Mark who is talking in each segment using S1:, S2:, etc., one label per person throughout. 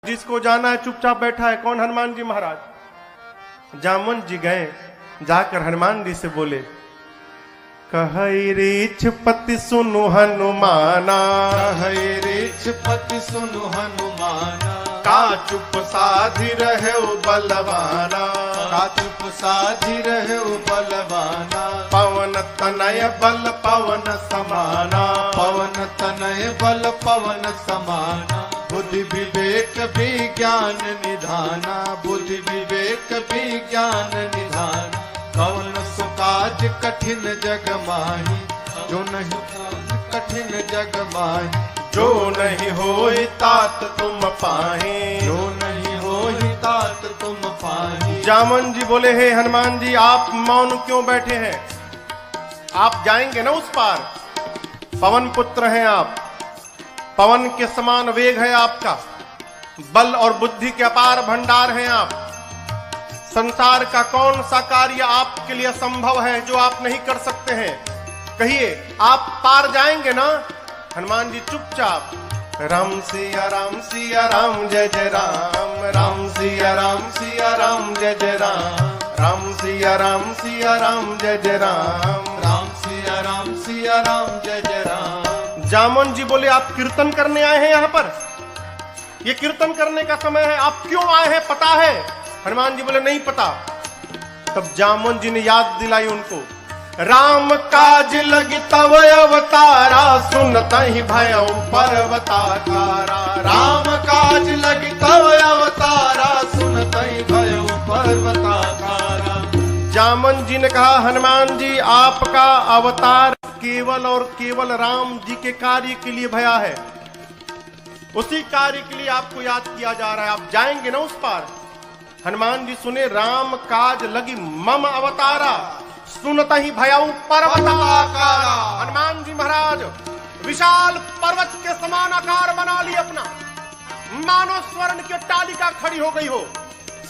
S1: जिसको जाना है चुपचाप बैठा है। कौन? हनुमान जी महाराज। जामवंत जी गए, जाकर हनुमान जी से बोले, कहई रीछ पति सुनु हनुमाना,
S2: कहई रीछ पति सुनु हनुमाना,
S1: का चुप साधि रहे बलवाना,
S2: का चुप साधि रहे बलवाना,
S1: पवन तनय बल पवन समाना,
S2: पवन तनय बल पवन समाना, बुद्धि विवेक विज्ञान निधाना, बुद्धि विवेक विज्ञान निधाना, कौन सो काज कठिन जग माही, जो नहीं कठिन जग माही,
S1: जो नहीं होई तात तुम पाहे,
S2: जो नहीं होई तात तुम पाही।
S1: जामवंत जी बोले, हे हनुमान जी आप मौन क्यों बैठे हैं? आप जाएंगे ना उस पार। पवन पुत्र हैं आप, पवन के समान वेग है आपका, बल और बुद्धि के अपार भंडार हैं आप। संसार का कौन सा कार्य आपके लिए संभव है जो आप नहीं कर सकते हैं? कहिए, आप पार जाएंगे ना? हनुमान जी चुपचाप, राम सिया राम जय जय राम, राम सिया राम जय जय राम, राम सिया राम जय जय राम,
S2: राम सिया राम जय जय राम।
S1: जामवंत जी बोले, आप कीर्तन करने आए हैं यहाँ पर? ये कीर्तन करने का समय है, आप क्यों आए हैं पता है? हनुमान जी बोले, नहीं पता। तब जामवंत जी ने याद दिलाई उनको, राम काज लगी तव अवतारा, सुनत ही भयउ पर्वताकारा,
S2: राम काज लगी तव अवतारा, सुनत ही भयउ पर्वताकारा।
S1: जामवंत जी ने कहा, हनुमान जी आपका अवतार केवल और केवल राम जी के कार्य के लिए भया है, उसी कार्य के लिए आपको याद किया जा रहा है। आप जाएंगे ना उस पार? हनुमान जी सुने, राम काज लगी मम अवतारा, सुनत ही भयउ पर्वताकारा। हनुमान जी महाराज विशाल पर्वत के समान आकार बना ली अपना, मानो स्वर्ण की अट्टालिका खड़ी हो गई हो।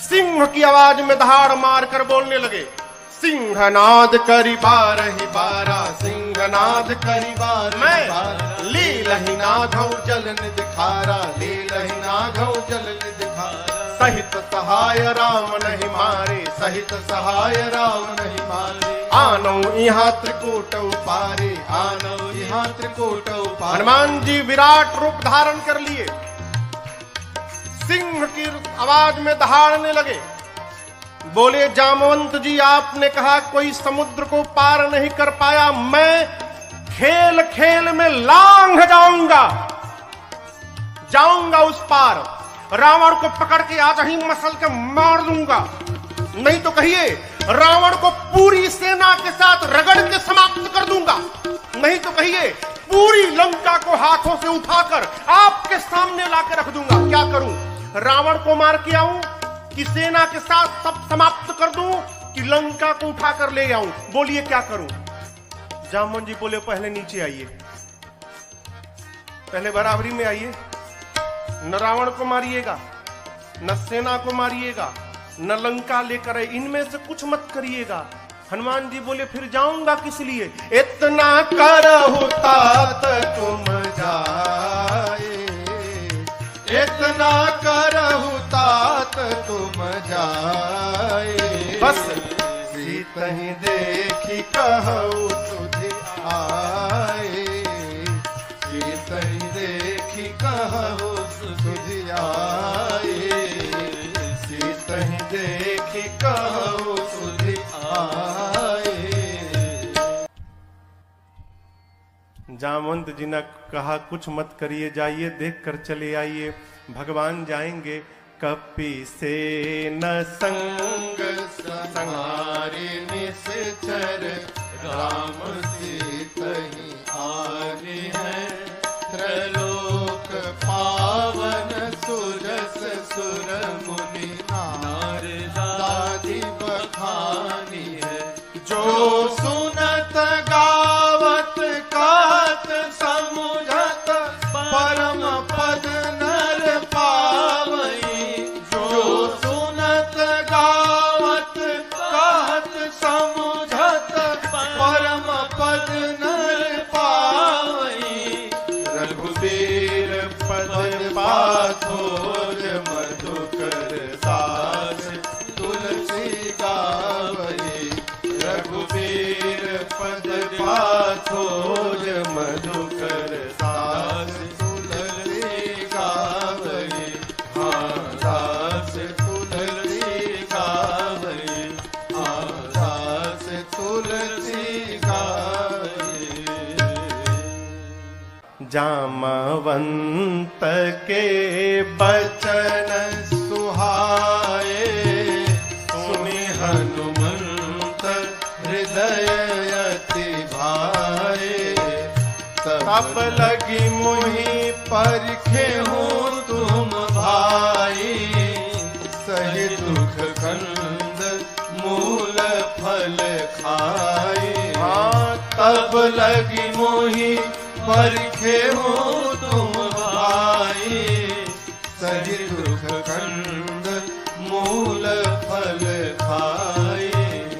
S1: सिंह की आवाज में दहाड़ मारकर बोलने लगे, सिंहनाद करी बारहि बारा,
S2: सिंहनाद करी बार
S1: मैं
S2: लीलहि नाघौ जल निधिखारा, लीलहि नाघौ जल निधिखारा।
S1: सहित सहाय राम नहीं मारे,
S2: सहित सहाय राम नहीं मारे,
S1: आनौ यहाँ त्रिकूट
S2: पारे, आनौ यहाँ त्रिकूट पारे।
S1: हनुमान जी विराट रूप धारण कर लिए, सिंह की आवाज में दहाड़ने लगे। बोले, जामवंत जी आपने कहा कोई समुद्र को पार नहीं कर पाया, मैं खेल खेल में लांघ जाऊंगा उस पार, रावण को पकड़ के आज ही मसल के मार दूंगा। नहीं तो कहिए, रावण को पूरी सेना के साथ रगड़ के समाप्त कर दूंगा। नहीं तो कहिए, पूरी लंका को हाथों से उठाकर आपके सामने लाकर रख दूंगा। क्या करूं? रावण को मार के आऊं कि सेना के साथ सब समाप्त कर दूं कि लंका को उठाकर ले आऊं? बोलिए क्या करूं? जामवंत जी बोले, पहले नीचे आइए, पहले बराबरी में आइए। न रावण को मारिएगा, न सेना को मारिएगा, न लंका लेकर आए, इनमें से कुछ मत करिएगा। हनुमान जी बोले, फिर जाऊंगा किस लिए? इतना करहु तात तुम
S2: जाए, इतना करहु तात तुम जाए,
S1: बस
S2: सीतहि देखी कहु तुझे आए, सीतहि देखी कहु तुझे आए, सीतहि देखी कहु तुझे आए।
S1: जामवंत जी ने कहा, कुछ मत करिए, जाइए देख कर चले आइए, भगवान जाएंगे। कपि से न संग
S2: संहारे निश्चर, राम सीतहि आने हैं, त्रैलोक पावन सुरस सुर मुनि नारदादि बखानी है। जो सुनत गावत कहत समुझत, परम पद नर पावई। जो सुनत गावत कहत समुझत, परम पद नर पावई। रघुबीर पद पाथोर
S1: जामवंत के बचन
S2: सुहाए सुनि हनुमंत हृदय अति भाए तब लगी मुहि परखे हो तुम भाई सही दुख कंद मूल फल खाए तब लगी मोहि परखे हो तुम भाई सही दुख कंद मूल फल खाए।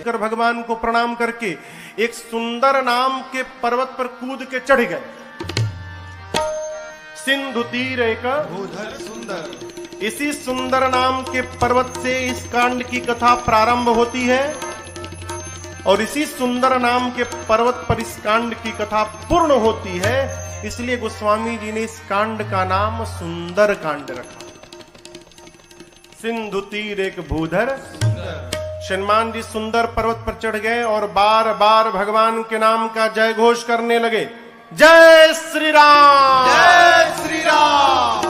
S1: कर भगवान को प्रणाम करके एक सुंदर नाम के पर्वत पर कूद के चढ़ गए। सिंधु तीर एक
S2: भूधर सुंदर,
S1: इसी सुंदर नाम के पर्वत से इस कांड की कथा प्रारंभ होती है और इसी सुंदर नाम के पर्वत पर इस कांड की कथा पूर्ण होती है। इसलिए गोस्वामी जी ने इस कांड का नाम सुंदर कांड रखा। सिंधु तीर एक भूधर हनुमान जी सुंदर पर्वत पर चढ़ गए और बार बार भगवान के नाम का जय घोष करने लगे। जय श्री राम,
S2: जय श्री राम,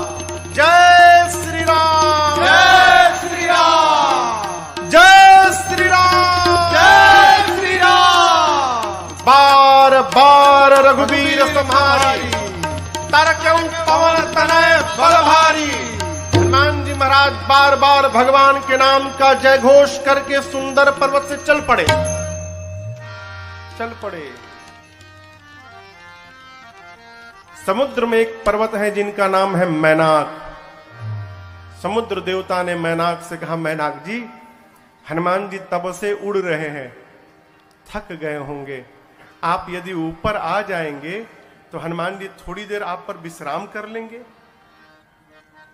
S1: जय श्री राम,
S2: जय श्री राम,
S1: जय श्री राम,
S2: जय श्री राम।
S1: बार बार रघुवीर तुम्हारी तरक्यू पवन तनय बल भारी। हनुमान जी महाराज बार बार भगवान के नाम का जय घोष करके सुंदर पर्वत से चल पड़े। समुद्र में एक पर्वत है जिनका नाम है मैनाक। समुद्र देवता ने मैनाक से कहा, मैनाक जी, हनुमान जी तब से उड़ रहे हैं, थक गए होंगे, आप यदि ऊपर आ जाएंगे तो हनुमान जी थोड़ी देर आप पर विश्राम कर लेंगे।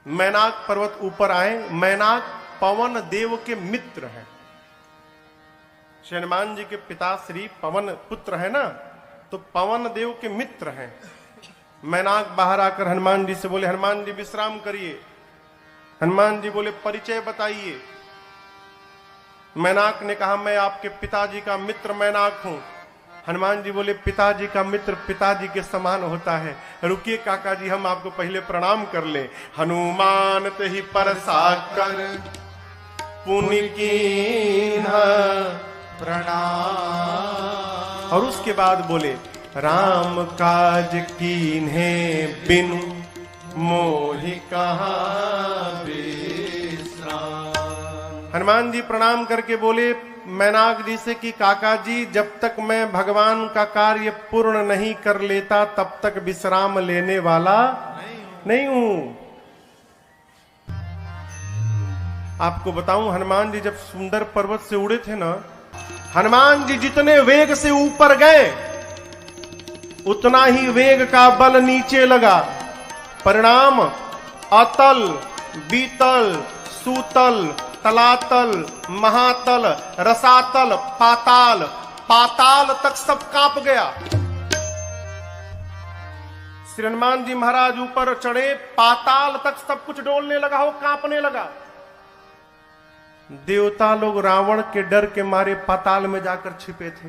S1: मैनाक पर्वत ऊपर आए। मैनाक पवन देव के मित्र हैं। हनुमान जी के पिता श्री पवन पुत्र है ना, तो पवन देव के मित्र हैं। मैनाक बाहर आकर हनुमान जी से बोले, हनुमान जी विश्राम करिए। हनुमान जी बोले, परिचय बताइए। मैनाक ने कहा, मैं आपके पिताजी का मित्र मैनाक हूं। हनुमान जी बोले, पिताजी का मित्र पिताजी के समान होता है, रुकिए काका जी, हम आपको पहले प्रणाम कर ले। हनुमान ते ही परसा कर पुनि कीन्हा
S2: प्रणाम।
S1: और उसके बाद बोले, राम काज कीन्हे बिनु मोहि कहाँ विश्राम। हनुमान जी प्रणाम करके बोले मैनाक जी से कि काका जी, जब तक मैं भगवान का कार्य पूर्ण नहीं कर लेता तब तक विश्राम लेने वाला नहीं हूं। आपको बताऊं, हनुमान जी जब सुंदर पर्वत से उड़े थे ना, हनुमान जी जितने वेग से ऊपर गए उतना ही वेग का बल नीचे लगा। परिणाम अतल, बीतल, सूतल, तलातल, महातल, रसातल, पाताल, पाताल तक सब कांप गया। श्री हनुमान जी महाराज ऊपर चढ़े, पाताल तक सब कुछ डोलने लगा हो, कांपने लगा। देवता लोग रावण के डर के मारे पाताल में जाकर छिपे थे।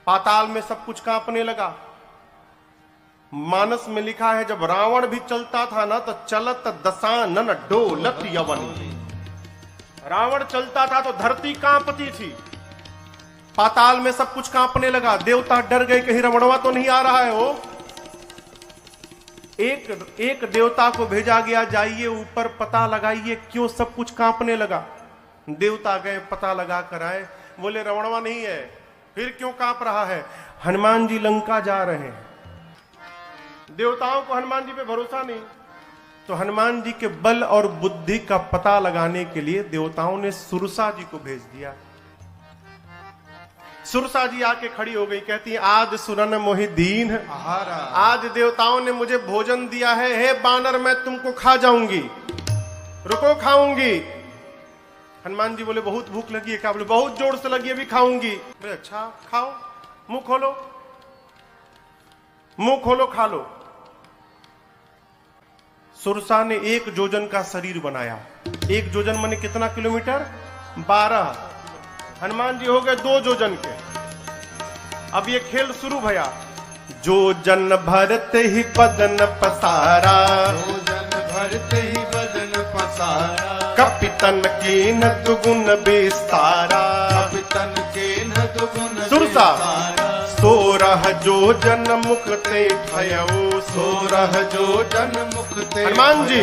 S1: पाताल में सब कुछ कांपने लगा। मानस में लिखा है, जब रावण भी चलता था ना तो चलत दशानन डोलत यवन। रावण चलता था तो धरती कांपती थी। पाताल में सब कुछ कांपने लगा। देवता डर गए, कहीं रावणवा तो नहीं आ रहा है। वो एक देवता को भेजा गया, जाइए ऊपर पता लगाइए क्यों सब कुछ कांपने लगा। देवता गए, पता लगा कर आए, बोले रावणवा नहीं है, फिर क्यों कांप रहा है? हनुमान जी लंका जा रहे हैं। देवताओं को हनुमान जी पे भरोसा नहीं, तो हनुमान जी के बल और बुद्धि का पता लगाने के लिए देवताओं ने सुरसा जी को भेज दिया। सुरसा जी आके खड़ी हो गई, कहती है, आज सुरन मोहि दीन, आज देवताओं ने मुझे भोजन दिया है, हे बानर मैं तुमको खा जाऊंगी, रुको खाऊंगी। हनुमान जी बोले, बहुत भूख लगी है क्या? बोले, बहुत जोर से लगी है, अभी खाऊंगी। बोले, अच्छा खाओ, मुंह खोलो, मुंह खोलो, खा लो। सुरसा ने 1 जोजन का शरीर बनाया। 1 जोजन माने कितना किलोमीटर? 12। हनुमान जी हो गए 2 जोजन के। अब ये खेल शुरू भया। जो जन भरते ही बदन पसारा,
S2: जो जन भरते ही बदन पसारा,
S1: कपितन की न दुगुन विस्तारा,
S2: कपितन के न दुगुन
S1: सुरसा
S2: विस्तारा,
S1: सोरह जो जन मुक्ते ठयऊ,
S2: सोरह जो जन मुक्ते
S1: हनुमान जी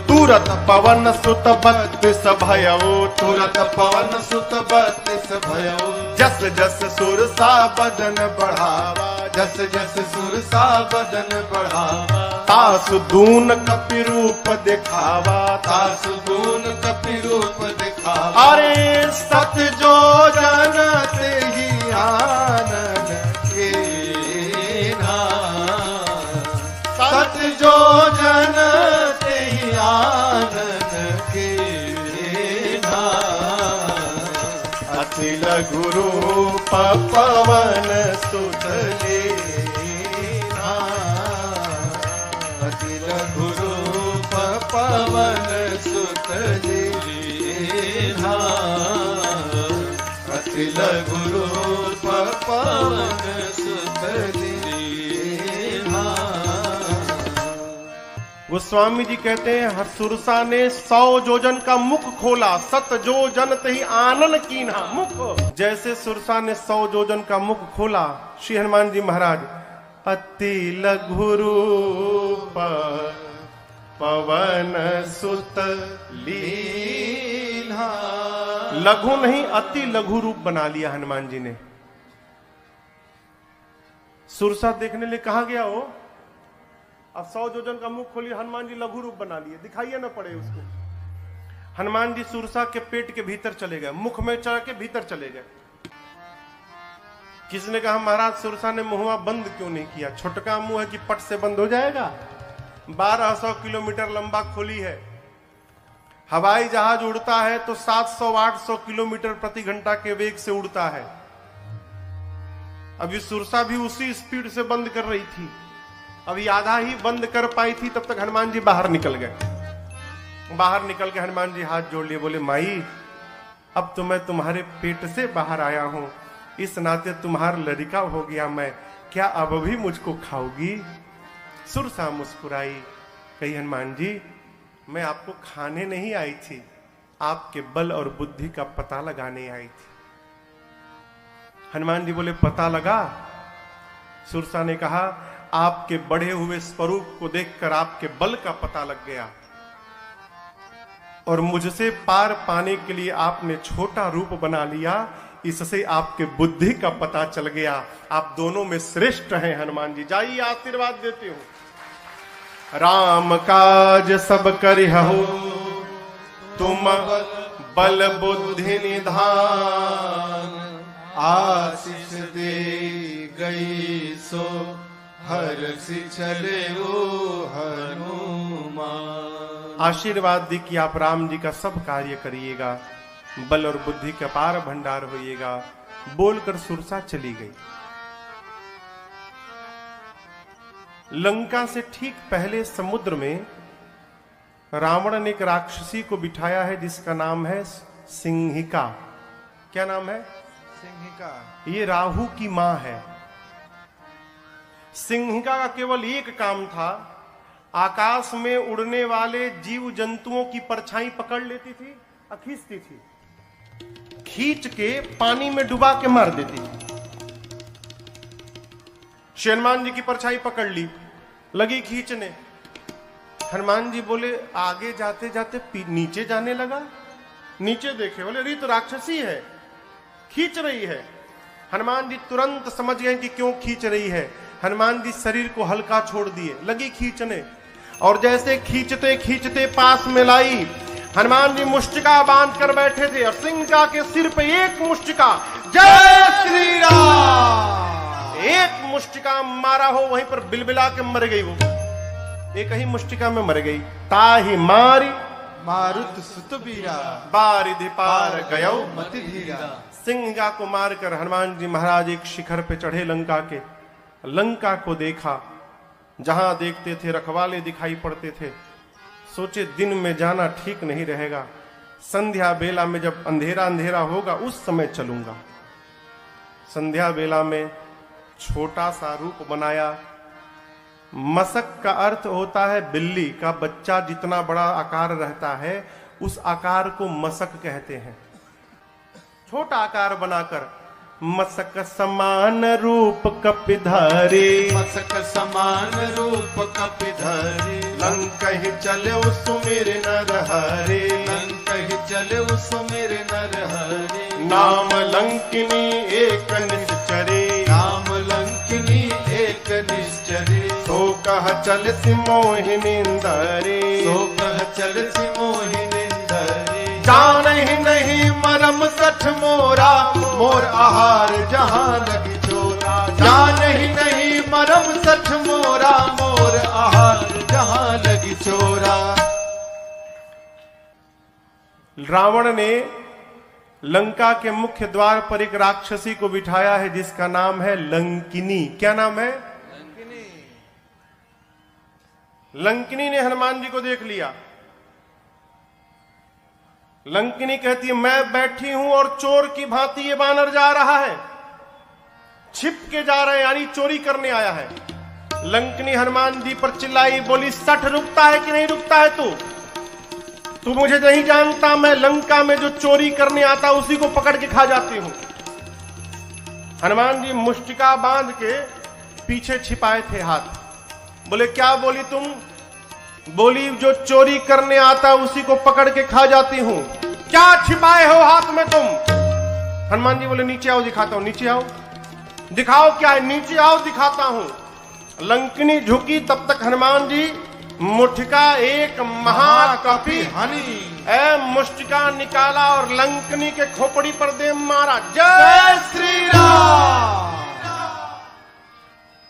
S1: तुरत पवन सुत बत्तीस भयऊ,
S2: तुरत पवन सुत बत्तीस भयो,
S1: जस जस सुरसा
S2: बदन बढ़ावा, जस जस सुरसा बदन बढ़ावा,
S1: तासु दून कपि रूप दिखावा,
S2: तासु दून कपि रूप दिखावा,
S1: अरे सत जो
S2: जन ते ही आनन के ना, सत जो जन ते ही आनन के ना,
S1: अति लघु रूप पवन सुत लीना,
S2: अति लघु रूप पवन सुत लीना, अति लघु रूप पवन सुत लीना।
S1: गोस्वामी जी कहते हैं सुरसा ने 100 जोजन का मुख खोला, सत जो जन तही आनन कीन्हा मुख। जैसे सुरसा ने 100 जोजन का मुख खोला, श्री हनुमान जी महाराज अति लघु रूप पवन सुत लीना, लघु नहीं अति लघु रूप बना लिया हनुमान जी ने। सुरसा देखने लिए कहा गया हो, अब 100 जोजन का मुख खोलिए, हनुमान जी लघु रूप बना लिए, दिखाइए ना पड़े उसको। हनुमान जी सुरसा के पेट के भीतर चले गए, मुख में चढ़ के भीतर चले गए। किसी ने कहा महाराज सुरसा ने मुंहवा बंद क्यों नहीं किया, छोटका मुंह है कि पट से बंद हो जाएगा। 1200 किलोमीटर लंबा खोली है, हवाई जहाज उड़ता है तो 700-800 किलोमीटर प्रति घंटा के वेग से उड़ता है। अभी सुरसा भी उसी स्पीड से बंद कर रही थी, अभी आधा ही बंद कर पाई थी, तब तक हनुमान जी बाहर निकल गए। बाहर निकल के हनुमान जी हाथ जोड़ लिए, बोले माई अब तो मैं तुम्हारे पेट से बाहर आया हूं, इस नाते तुम्हारा लड़का हो गया मैं, क्या अब भी मुझको खाओगी। सुरसा मुस्कुराई, कही हनुमान जी मैं आपको खाने नहीं आई थी, आपके बल और बुद्धि का पता लगाने आई थी। हनुमान जी बोले पता लगा। सुरसा ने कहा आपके बढ़े हुए स्वरूप को देखकर आपके बल का पता लग गया, और मुझसे पार पाने के लिए आपने छोटा रूप बना लिया, इससे आपके बुद्धि का पता चल गया। आप दोनों में श्रेष्ठ हैं हनुमान जी, जाइए आशीर्वाद देते हूं। राम काज सब करिहु तुम बल बुद्धि निधान,
S2: आशीष दे गई सो हर्षि चले हनुमान।
S1: आशीर्वाद दी कि आप राम जी का सब कार्य करिएगा, बल और बुद्धि का पार भंडार होइएगा, बोलकर सुरसा चली गई। लंका से ठीक पहले समुद्र में रावण ने एक राक्षसी को बिठाया है जिसका नाम है सिंहिका। क्या नाम है?
S2: सिंहिका।
S1: ये राहु की मां है। सिंहिका का केवल एक काम था, आकाश में उड़ने वाले जीव जंतुओं की परछाई पकड़ लेती थी और खींचती थी, खींच के पानी में डुबा के मार देती थी। हनुमान जी की परछाई पकड़ ली, लगी खींचने। हनुमान जी बोले आगे जाते जाते नीचे जाने लगा, नीचे देखे, बोले अरे तो राक्षसी है, खींच रही है। हनुमान जी तुरंत समझ गए कि क्यों खींच रही है। हनुमान जी शरीर को हल्का छोड़ दिए, लगी खींचने, और जैसे खींचते खींचते पास में लाई। हनुमान जी मुष्टिका बांध कर बैठे थे और सिंहिका के सिर पे एक मुष्टिका, जय श्री राम, एक मुष्टिका मारा हो, वहीं पर बिलबिला के मर गई। वो एक ही मुष्टिका में मर गई। ताही मारी
S2: मारुत सुत बीरा,
S1: बारिधि पार गयो
S2: मति धीरा।
S1: सिंहिका को मारकर हनुमान जी महाराज एक शिखर पे चढ़े लंका के। लंका को देखा, जहां देखते थे रखवाले दिखाई पड़ते थे। सोचे दिन में जाना ठीक नहीं रहेगा, संध्या बेला में जब अंधेरा अंधेरा होगा उस समय चलूंगा। संध्या बेला में छोटा सा रूप बनाया। मसक का अर्थ होता है बिल्ली का बच्चा जितना बड़ा आकार रहता है उस आकार को मसक कहते हैं। छोटा आकार बनाकर मसक समान रूप कपिधारी,
S2: मसक समान रूप कपिधारी,
S1: लंकहि चले सुमिर नर हरे,
S2: लंकहि चले सुमिर नर हरे,
S1: नाम लंकिनी एक निश्चरे,
S2: नाम लंकिनी एक निश्चरे,
S1: तो कह चल मोहिनींदरे,
S2: तो कह चल मोहिनींदरे,
S1: जानहि नहीं
S2: मरम सठ मोरा, मोर आहार जहां लगी चोरा, जानहि नहीं मरम सठ मोरा, मोर आहार जहां लगी चोरा।
S1: रावण ने लंका के मुख्य द्वार पर एक राक्षसी को बिठाया है जिसका नाम है लंकिनी। क्या नाम है? लंकिनी ने हनुमान जी को देख लिया। लंकिनी कहती है मैं बैठी हूं और चोर की भांति ये बानर जा रहा है, छिप के जा रहा है, यानी चोरी करने आया है। लंकिनी हनुमान जी पर चिल्लाई, बोली सठ रुकता है कि नहीं रुकता है तू मुझे नहीं जानता, मैं लंका में जो चोरी करने आता उसी को पकड़ के खा जाती हूं। हनुमान जी मुष्टिका बांध के पीछे छिपाए थे हाथ। बोले क्या बोली तुम? बोली जो चोरी करने आता उसी को पकड़ के खा जाती हूं। क्या छिपाए हो हाथ में तुम? हनुमान जी बोले नीचे आओ दिखाता हूं। नीचे आओ, दिखाओ क्या है? नीचे आओ दिखाता हूं। लंकिनी झुकी, तब तक हनुमान जी मुठिका एक महाकपि
S2: हनी
S1: मुष्टिका निकाला और लंकिनी के खोपड़ी पर दे मारा। जय
S2: श्री राम।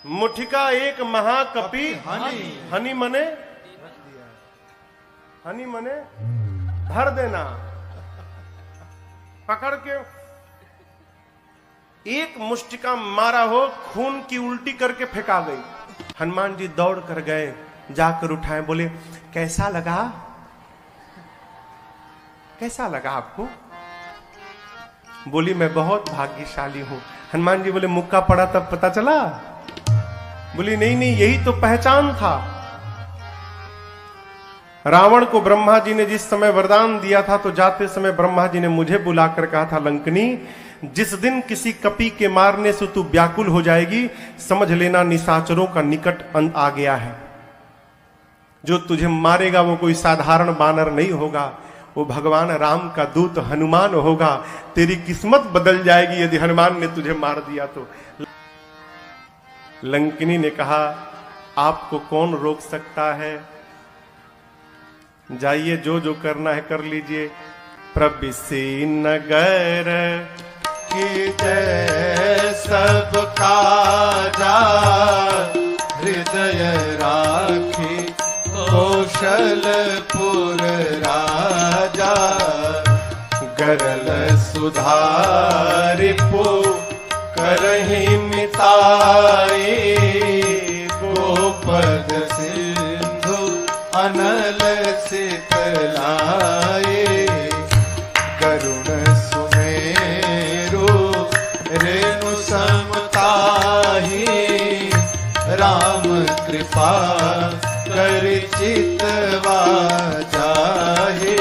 S1: मुठिका एक महाकपि
S2: हनी
S1: हनी मने, हनी मने भर देना। पकड़ के एक मुष्टिका मारा हो, खून की उल्टी करके फेंका गई। हनुमान जी दौड़ कर गए, जाकर उठाए, बोले कैसा लगा? कैसा लगा आपको? बोली मैं बहुत भाग्यशाली हूं। हनुमान जी बोले मुक्का पड़ा तब पता चला? बोली नहीं नहीं, यही तो पहचान था। रावण को ब्रह्मा जी ने जिस समय वरदान दिया था तो जाते समय ब्रह्मा जी ने मुझे बुलाकर कहा था, लंकिनी जिस दिन किसी कपि के मारने से तू व्याकुल हो जाएगी समझ लेना निशाचरों का निकट अंत आ गया है। जो तुझे मारेगा वो कोई साधारण बानर नहीं होगा, वो भगवान राम का दूत हनुमान होगा। तेरी किस्मत बदल जाएगी यदि हनुमान ने तुझे मार दिया तो। लंकिनी ने कहा आपको कौन रोक सकता है, जाइए जो जो करना है कर लीजिए। प्रबिसी नगर
S2: की जय सब काजा, हृदय राखी कौशलपुर राजा, गरल सुधारिपु करहि मिताई, गोपद सिंधु अनल सितलाए, करुण सुमेरु रेणु समताहि, राम कृपा कर चितवा जाहे,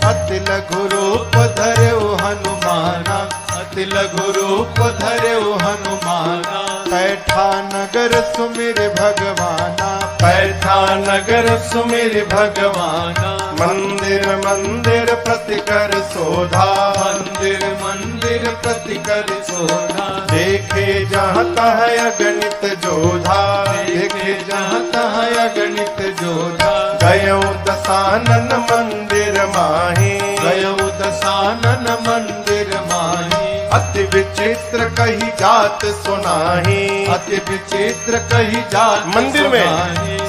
S2: अति लघु रूप धरऊ हनुमाना, अति लघु रूप धरऊ हनुमाना, पैठा नगर सुमिर भगवाना, पैठा नगर सुमिर भगवाना, मंदिर मंदिर प्रतिकर शोधा, मंदिर मंदिर प्रतिकर शोधा, देखे जहाँ तह अगणित जोधा, देखे जहाँ तह अगणित जोधा, गयो दसानन मंदिर माही, गयो दसानन मंदिर माही, अति विचित्र कही जात सुनाही, अति विचित्र कही जात
S1: मंदिर में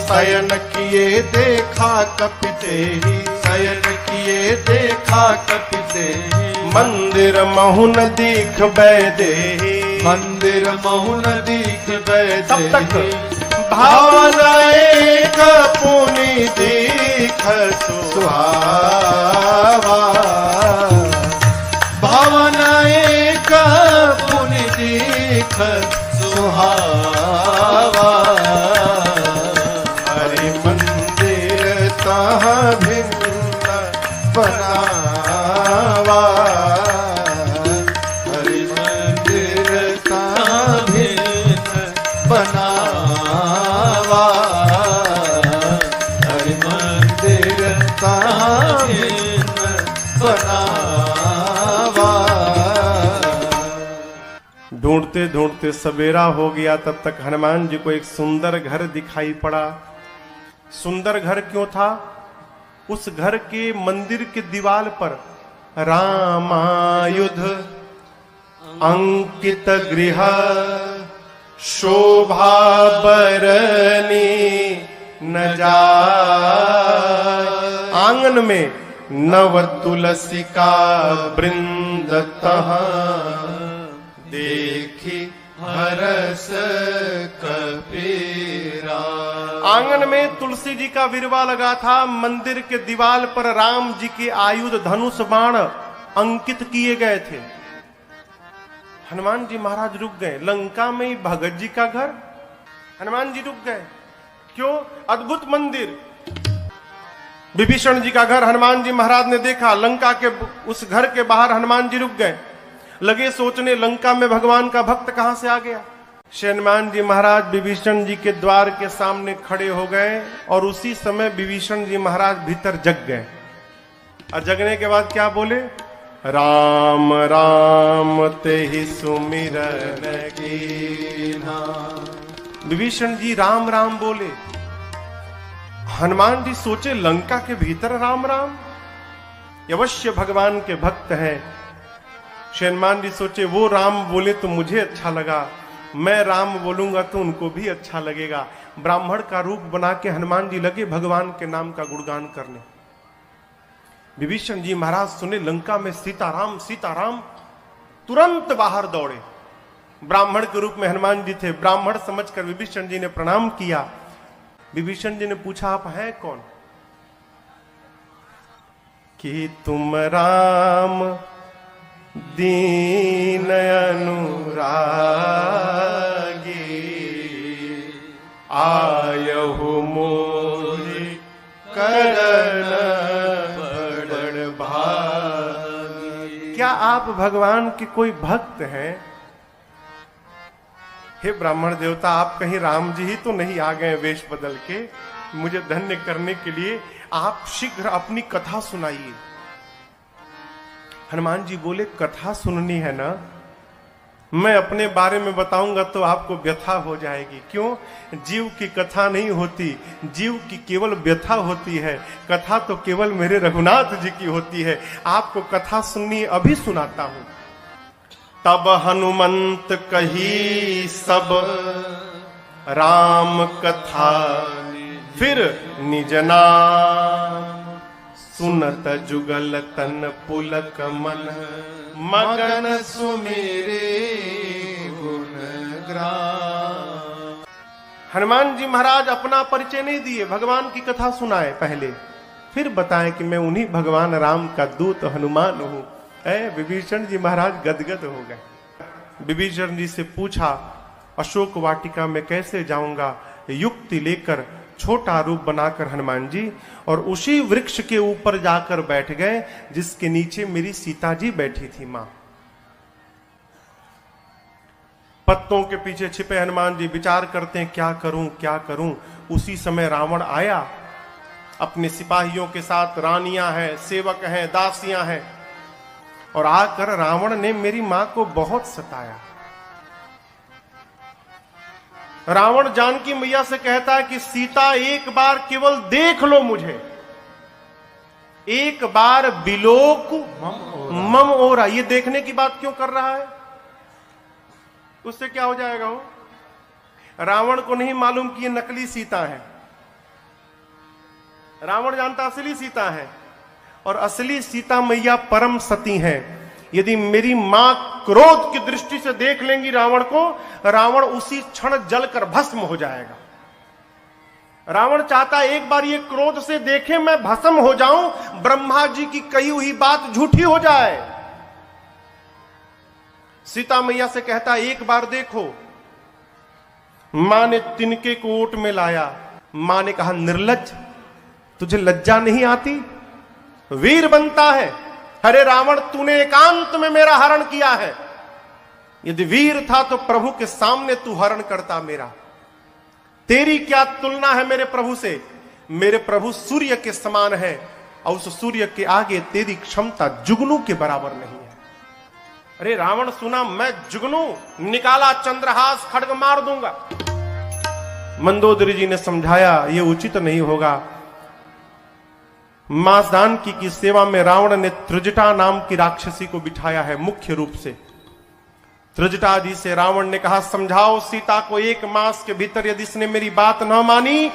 S2: शयन किए देखा कपितेहि, शयन किए देखा कपितेहि,
S1: मंदिर महुन दीख बैदेही,
S2: मंदिर महुन दीख बैदेही,
S1: तब तक
S2: भावना एक पुनि दीख सुहावा, भावना एक पुनि दीख सुहावा, बनावा, हरि मंदिर भिन्न बनावा, हरि मंदिर भिन्न बनावा।
S1: ढूंढते ढूंढते सवेरा हो गया, तब तक हनुमान जी को एक सुंदर घर दिखाई पड़ा। सुंदर घर क्यों था? उस घर के मंदिर के दीवार पर रामायुध अंकित गृह शोभा बरनी न जाय। आंगन में नव तुलसी का वृंद तहाँ, देखी हरस कपीरा। आंगन में तुलसी जी का विरवा लगा था। मंदिर के दीवार पर राम जी के आयुध धनुष बाण अंकित किए गए थे। हनुमान जी महाराज रुक गए। लंका में ही भगत जी का घर, हनुमान जी रुक गए। क्यों? अद्भुत मंदिर। विभीषण जी का घर हनुमान जी महाराज ने देखा। लंका के उस घर के बाहर हनुमान जी रुक गए, लगे सोचने लंका में भगवान का भक्त कहां से आ गया। हनुमान जी महाराज विभीषण जी के द्वार के सामने खड़े हो गए और उसी समय विभीषण जी महाराज भीतर जग गए। और जगने के बाद क्या बोले? राम राम ते ही सुमिरन कीन्हा। विभीषण जी राम राम बोले। हनुमान जी सोचे लंका के भीतर राम राम, अवश्य भगवान के भक्त हैं। हनुमान जी सोचे वो राम बोले तो मुझे अच्छा लगा, मैं राम बोलूंगा तो उनको भी अच्छा लगेगा। ब्राह्मण का रूप बना के हनुमान जी लगे भगवान के नाम का गुणगान करने। विभीषण जी महाराज सुने लंका में सीताराम सीताराम, तुरंत बाहर दौड़े। ब्राह्मण के रूप में हनुमान जी थे। ब्राह्मण समझकर विभीषण जी ने प्रणाम किया। विभीषण जी ने पूछा आप हैं कौन? कि तुम राम दीन अनुरागी, आयहु मोहि करन बड़ भागी। क्या आप भगवान के कोई भक्त हैं? हे ब्राह्मण देवता, आप कहीं राम जी ही तो नहीं आ गए वेश बदल के मुझे धन्य करने के लिए? आप शीघ्र अपनी कथा सुनाइए। हनुमान जी बोले कथा सुननी है ना, मैं अपने बारे में बताऊंगा तो आपको व्यथा हो जाएगी। क्यों? जीव की कथा नहीं होती, जीव की केवल व्यथा होती है। कथा तो केवल मेरे रघुनाथ जी की होती है। आपको कथा सुननी, अभी सुनाता हूं। तब हनुमंत कही सब राम कथा, फिर निज नाम सुनत जुगल तन पुलक मन, मगन सुमेरे गुण ग्राम। हनुमान जी महाराज अपना परिचय नहीं दिए, भगवान की कथा सुनाए पहले, फिर बताएं कि मैं उन्हीं भगवान राम का दूत हनुमान हूं। विभीषण जी महाराज गदगद हो गए। विभीषण जी से पूछा अशोक वाटिका में कैसे जाऊंगा? युक्ति लेकर छोटा रूप बनाकर हनुमान जी और उसी वृक्ष के ऊपर जाकर बैठ गए जिसके नीचे मेरी सीता जी बैठी थी मां। पत्तों के पीछे छिपे हनुमान जी विचार करते हैं क्या करूं क्या करूं। उसी समय रावण आया अपने सिपाहियों के साथ, रानियां हैं, सेवक हैं, दासियां हैं, और आकर रावण ने मेरी मां को बहुत सताया। रावण जानकी मैया से कहता है कि सीता एक बार केवल देख लो मुझे, एक बार बिलोक मम ओरा। ये देखने की बात क्यों कर रहा है? उससे क्या हो जाएगा? हो रावण को नहीं मालूम कि ये नकली सीता है। रावण जानता असली सीता है, और असली सीता मैया परम सती है। यदि मेरी मां क्रोध की दृष्टि से देख लेंगी रावण को, रावण उसी क्षण जलकर भस्म हो जाएगा। रावण चाहता एक बार ये क्रोध से देखे, मैं भस्म हो जाऊं, ब्रह्मा जी की कही हुई बात झूठी हो जाए। सीता मैया से कहता एक बार देखो। मां ने तिनके को ओट में लाया। मां ने कहा निर्लज्ज, तुझे लज्जा नहीं आती? वीर बनता है। अरे रावण, तूने एकांत में मेरा हरण किया है। यदि वीर था तो प्रभु के सामने तू हरण करता मेरा। तेरी क्या तुलना है मेरे प्रभु से? मेरे प्रभु सूर्य के समान है और उस सूर्य के आगे तेरी क्षमता जुगनू के बराबर नहीं है। अरे रावण सुना, मैं जुगनू, निकाला चंद्रहास, खड्ग मार दूंगा। मंदोदरी जी ने समझाया यह उचित नहीं होगा। मासदान की सेवा में रावण ने त्रिजटा नाम की राक्षसी को बिठाया है मुख्य रूप से। त्रिजटा जी से रावण ने कहा, समझाओ सीता को 1 मास के भीतर, यदि इसने मेरी बात न मानी,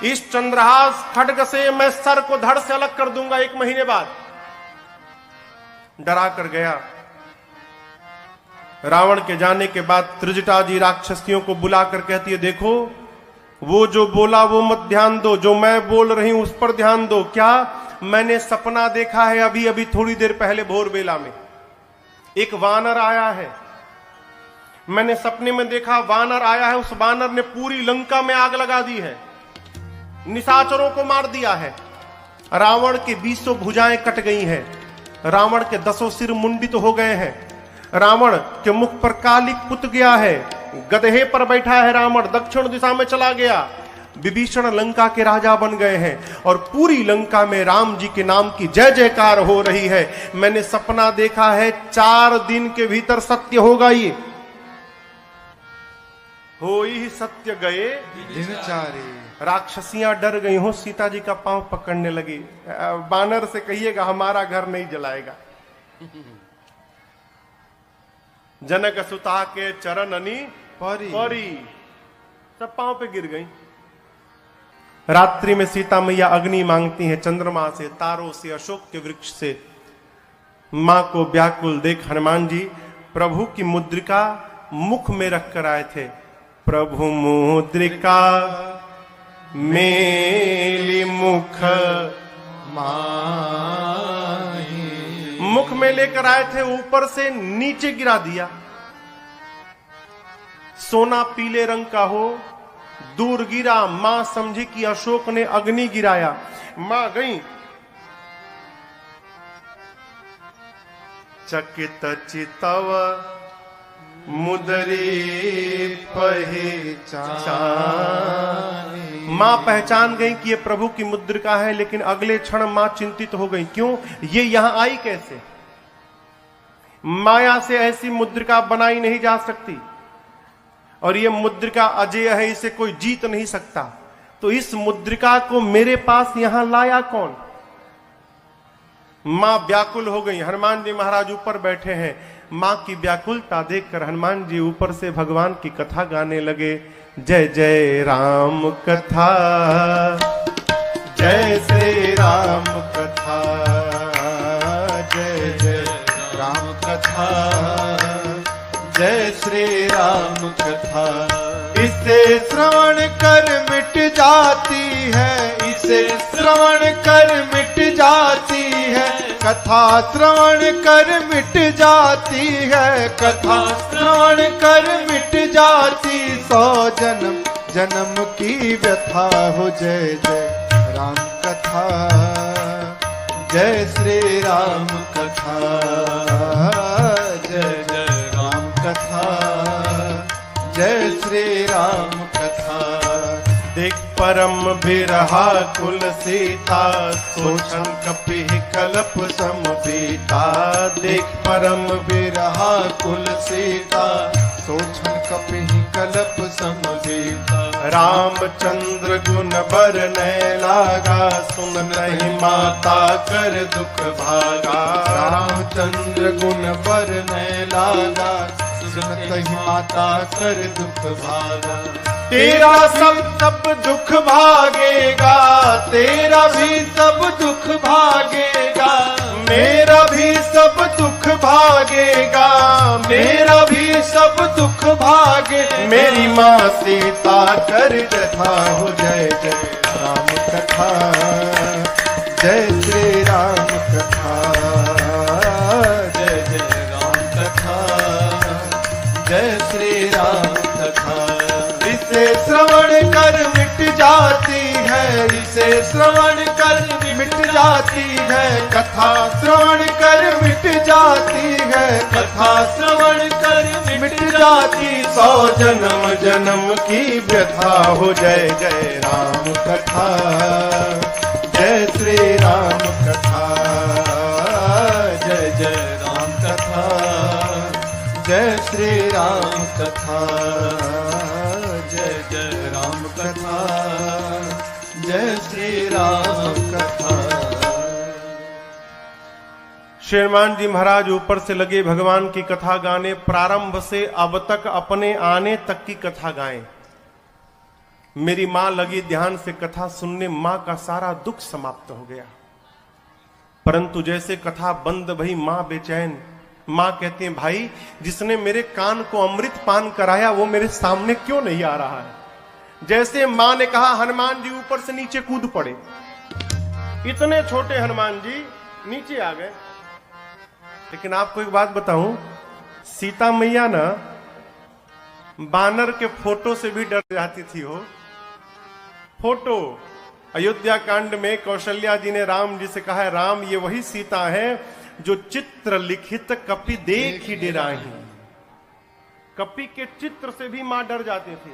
S1: इस चंद्रहास खड्ग से मैं सर को धड़ से अलग कर दूंगा 1 महीने बाद। डरा कर गया। रावण के जाने के बाद त्रिजटा जी राक्षसियों को बुलाकर कहती है, देखो वो जो बोला वो मत ध्यान दो, जो मैं बोल रही हूं उस पर ध्यान दो। क्या? मैंने सपना देखा है अभी अभी थोड़ी देर पहले भोर बेला में। एक वानर आया है, मैंने सपने में देखा वानर आया है। उस वानर ने पूरी लंका में आग लगा दी है, निशाचरों को मार दिया है। रावण की 20 भुजाएं कट गई हैं, रावण के 10 सिर मुंडित हो गए हैं, रावण के मुख पर कालिक पुत गया है, गधे पर बैठा है रावण, दक्षिण दिशा में चला गया। विभीषण लंका के राजा बन गए हैं और पूरी लंका में राम जी के नाम की जय जयकार हो रही है। मैंने सपना देखा है 4 दिन के भीतर सत्य होगा। ये हो ही सत्य गए
S2: दिनचारे।
S1: राक्षसियां डर गई हो, सीता जी का पांव पकड़ने लगी। बानर से कहिएगा हमारा घर नहीं जलाएगा। जनक सुता के चरण अनी परी सब पांव पे गिर गई। रात्रि में सीता मैया अग्नि मांगती हैं, चंद्रमा से, तारों से, अशोक के वृक्ष से। मां को व्याकुल देख हनुमान जी प्रभु की मुद्रिका मुख में रख कर आए थे। प्रभु मुद्रिका मेली मुख माही, मुख में लेकर आए थे, ऊपर से नीचे गिरा दिया। सोना पीले रंग का हो, दूर गिरा। मां समझी कि अशोक ने अग्नि गिराया। मां गई, चकित चितव मुदरी पहचान। मां पहचान गई कि ये प्रभु की मुद्रिका है, लेकिन अगले क्षण मां चिंतित हो गई। क्यों? ये यहां आई कैसे? माया से ऐसी मुद्रिका बनाई नहीं जा सकती और ये मुद्रिका अजेय है, इसे कोई जीत नहीं सकता। तो इस मुद्रिका को मेरे पास यहां लाया कौन? मां व्याकुल हो गई। हनुमान जी महाराज ऊपर बैठे हैं। मां की व्याकुलता देखकर हनुमान जी ऊपर से भगवान की कथा गाने लगे। जय जय राम कथा, जय श्री राम कथा, जय जय राम कथा, जय श्री राम कथा।
S2: इसे श्रवण कर मिट जाती है, इसे श्रवण कर मिट जाती है, कथा श्रवण कर मिट जाती है, कथा श्रवण कर मिट जाती। 100 जन्म जन्म की व्यथा हो। जय जय राम कथा, जय श्री राम कथा, जय जय राम कथा, जय श्री राम कथा।
S1: देख परम बिरहा कुल सीता, सोचन कपि कलप समबीता। देख परम
S2: बिरहा कुल सीता, सोचन कपि कलप समबीता।
S1: रामचंद्र गुण बरनै लागा, सुन नहीं माता कर दुख भागा।
S2: रामचंद्र गुण बरनै लागा, सुनत ही माता कर दुख भागा।
S1: तेरा सब दुख भागेगा,
S2: तेरा भी सब दुख भागेगा,
S1: मेरा भी सब दुख भागेगा,
S2: मेरा भी सब दुख भागे।
S1: मेरी माँ सीता कर कथा हो।
S2: जय जय राम कथा, जय श्री राम कथा, जय जय राम कथा, जय श्री राम कथा। इसे श्रवण कर मिट जाती है, इसे श्रवण कर मिट जाती है, कथा कथा श्रवण कर मिट जाती है, कथा श्रवण कर मिट जाती।
S1: 100 जन्म जन्म की व्यथा हो। जय जय राम कथा, जय श्री राम कथा,
S2: जय जय राम कथा, जय श्री राम कथा, जय जय राम कथा, जय श्री राम कथा।
S1: श्रीमान जी महाराज ऊपर से लगे भगवान की कथा गाने, प्रारंभ से अब तक अपने आने तक की कथा गाएं। मेरी मां लगी ध्यान से कथा सुनने, मां का सारा दुख समाप्त हो गया। परंतु जैसे कथा बंद भई मां बेचैन। मां कहती है, भाई जिसने मेरे कान को अमृत पान कराया वो मेरे सामने क्यों नहीं आ रहा है। जैसे मां ने कहा, हनुमान जी ऊपर से नीचे कूद पड़े। इतने छोटे हनुमान जी नीचे आ गए। लेकिन आपको एक बात बताऊं, सीता मैया ना बानर के फोटो से भी डर जाती थी। हो फोटो अयोध्या कांड में कौशल्या जी ने राम जी से कहा है, राम ये वही सीता है जो चित्र लिखित कपि देख ही डेराही। कपि के चित्र से भी मां डर जाते थे।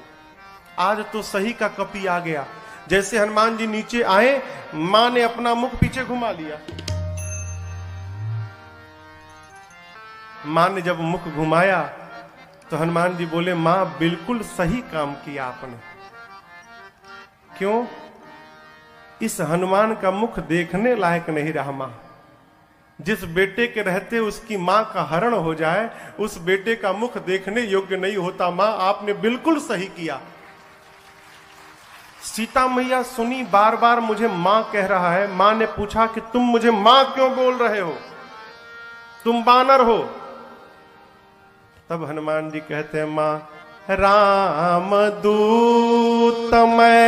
S1: आज तो सही का कपि आ गया। जैसे हनुमान जी नीचे आए, मां ने अपना मुख पीछे घुमा लिया। मां ने जब मुख घुमाया तो हनुमान जी बोले, मां बिल्कुल सही काम किया आपने। क्यों? इस हनुमान का मुख देखने लायक नहीं रहा। मां जिस बेटे के रहते उसकी मां का हरण हो जाए, उस बेटे का मुख देखने योग्य नहीं होता। मां आपने बिल्कुल सही किया। सीता मैया सुनी, बार बार मुझे मां कह रहा है। मां ने पूछा कि तुम मुझे मां क्यों बोल रहे हो, तुम बानर हो। तब हनुमान जी कहते हैं, मां राम दूत मैं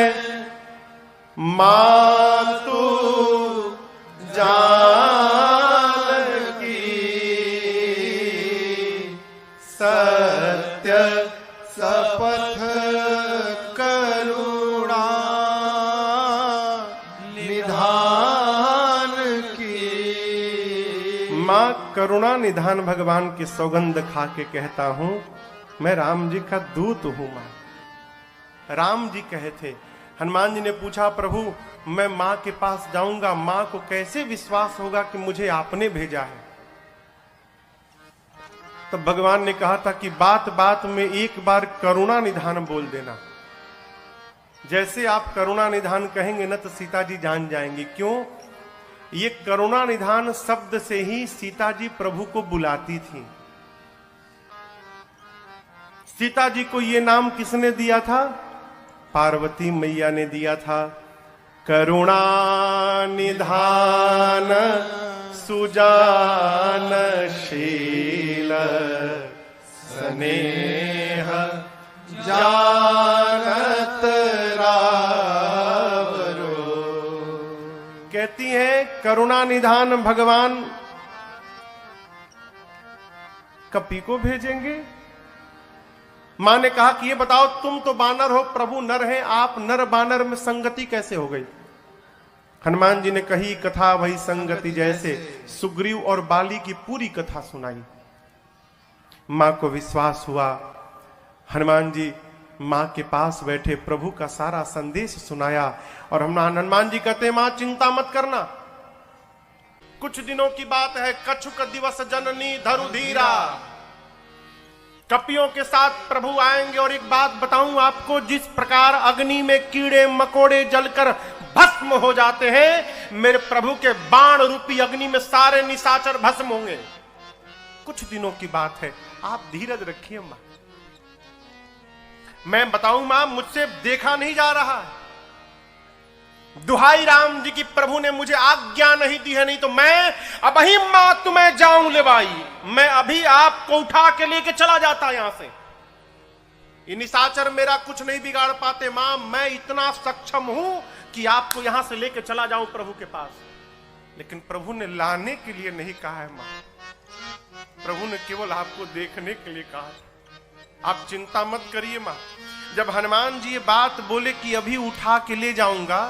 S1: मातु जानकी, सत्य
S2: शपथ करुणा निधान की।
S1: मां करुणा निधान भगवान की सौगंध खा के कहता हूं, मैं राम जी का दूत हूं। मां राम जी कहे थे। हनुमान जी ने पूछा, प्रभु मैं मां के पास जाऊंगा, मां को कैसे विश्वास होगा कि मुझे आपने भेजा है। तो भगवान ने कहा था कि बात बात में एक बार करुणा निधान बोल देना। जैसे आप करुणा निधान कहेंगे ना तो सीता जी जान जाएंगी। क्यों? ये करुणा निधान शब्द से ही सीता जी प्रभु को बुलाती थी। सीता जी को ये नाम किसने दिया था? पार्वती मैया ने दिया था। करुणा निधान सुजानशील स्नेह जानत रावरो। कहती है करुणा निधान भगवान कपि को भेजेंगे। मां ने कहा कि ये बताओ, तुम तो बानर हो, प्रभु नर हैं, आप नर बानर में संगति कैसे हो गई? हनुमान जी ने कही कथा वही संगति जैसे। सुग्रीव और बाली की पूरी कथा सुनाई। मां को विश्वास हुआ। हनुमान जी मां के पास बैठे प्रभु का सारा संदेश सुनाया। और हनुमान जी कहते, मां चिंता मत करना, कुछ दिनों की बात है। कछुक दिवस जननी धरु धीरा, कपियों के साथ प्रभु आएंगे। और एक बात बताऊं आपको, जिस प्रकार अग्नि में कीड़े मकोड़े जलकर भस्म हो जाते हैं, मेरे प्रभु के बाण रूपी अग्नि में सारे निशाचर भस्म होंगे। कुछ दिनों की बात है, आप धीरज रखिए मां। मैं बताऊं मां, मुझसे देखा नहीं जा रहा है। दुहाई राम जी की, प्रभु ने मुझे आज्ञा नहीं दी है, नहीं तो मैं अभी मां तुम्हें जाऊं ले भाई, मैं अभी आपको उठा के लेके चला जाता यहां से। ये निशाचर मेरा कुछ नहीं बिगाड़ पाते मां, मैं इतना सक्षम हूं कि आपको यहां से लेके चला जाऊं प्रभु के पास। लेकिन प्रभु ने लाने के लिए नहीं कहा है मां, प्रभु ने केवल आपको देखने के लिए कहा। आप चिंता मत करिए मां। जब हनुमान जी ये बात बोले कि अभी उठा के ले जाऊंगा,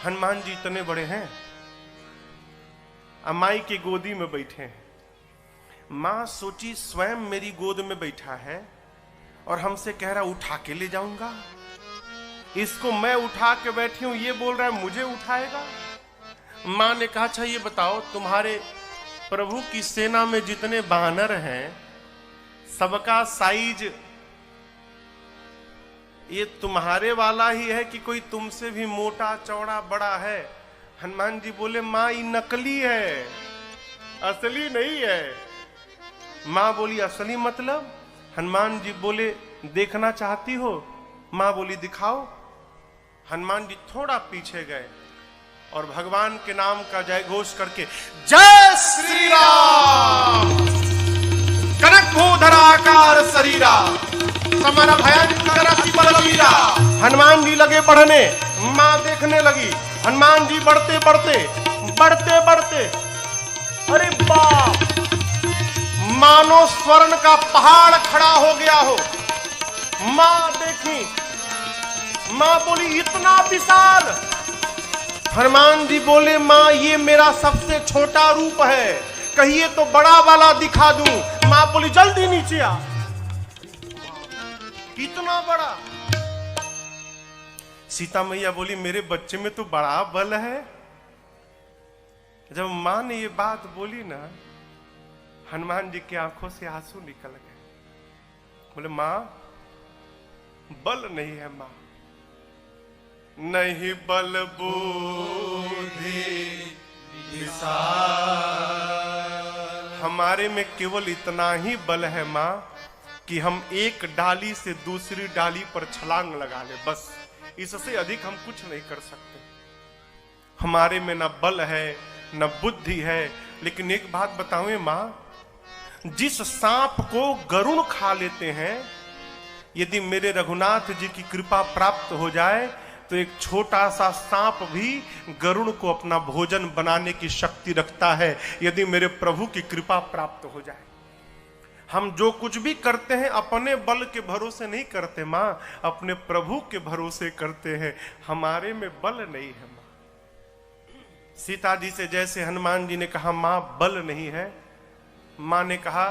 S1: हनुमान जी इतने बड़े हैं, अमाई की गोदी में बैठे हैं। मां सोची स्वयं मेरी गोद में बैठा है और हमसे कह रहा उठा के ले जाऊंगा, इसको मैं उठा के बैठी हूं, ये बोल रहा है मुझे उठाएगा। मां ने कहा अच्छा ये बताओ तुम्हारे प्रभु की सेना में जितने बानर हैं सबका साइज ये तुम्हारे वाला ही है कि कोई तुमसे भी मोटा चौड़ा बड़ा है? हनुमान जी बोले मां ये नकली है, असली नहीं है। मां बोली असली मतलब? हनुमान जी बोले देखना चाहती हो? मां बोली दिखाओ। हनुमान जी थोड़ा पीछे गए और भगवान के नाम का जय घोष करके जय श्री राम, कनक भूधराकार शरीरा, समर भयंकर अति बलवीरा। हनुमान जी लगे पढ़ने, मां देखने लगी। हनुमान जी बढ़ते बढ़ते बढ़ते बढ़ते, अरे बाप, मानो स्वर्ण का पहाड़ खड़ा हो गया हो। मां देखी, मां बोली इतना विशाल। हनुमान जी बोले मां ये मेरा सबसे छोटा रूप है, कहिए तो बड़ा वाला दिखा दूं। मां बोली जल्दी नीचे आ। इतना बड़ा। सीता मैया बोली मेरे बच्चे में तो बड़ा बल है। जब मां ने ये बात बोली ना, हनुमान जी की आंखों से आंसू निकल गए। बोले मां बल नहीं है, मां नहीं बल बुद्धि विशाल, हमारे में केवल इतना ही बल है मां कि हम एक डाली से दूसरी डाली पर छलांग लगा ले, बस इससे अधिक हम कुछ नहीं कर सकते। हमारे में न बल है न बुद्धि है। लेकिन एक बात बताऊं मां, जिस सांप को गरुड़ खा लेते हैं, यदि मेरे रघुनाथ जी की कृपा प्राप्त हो जाए तो एक छोटा सा सांप भी गरुड़ को अपना भोजन बनाने की शक्ति रखता है, यदि मेरे प्रभु की कृपा प्राप्त हो जाए। हम जो कुछ भी करते हैं अपने बल के भरोसे नहीं करते मां, अपने प्रभु के भरोसे करते हैं। हमारे में बल नहीं है मां। सीता जी से जैसे हनुमान जी ने कहा मां बल नहीं है, मां ने कहा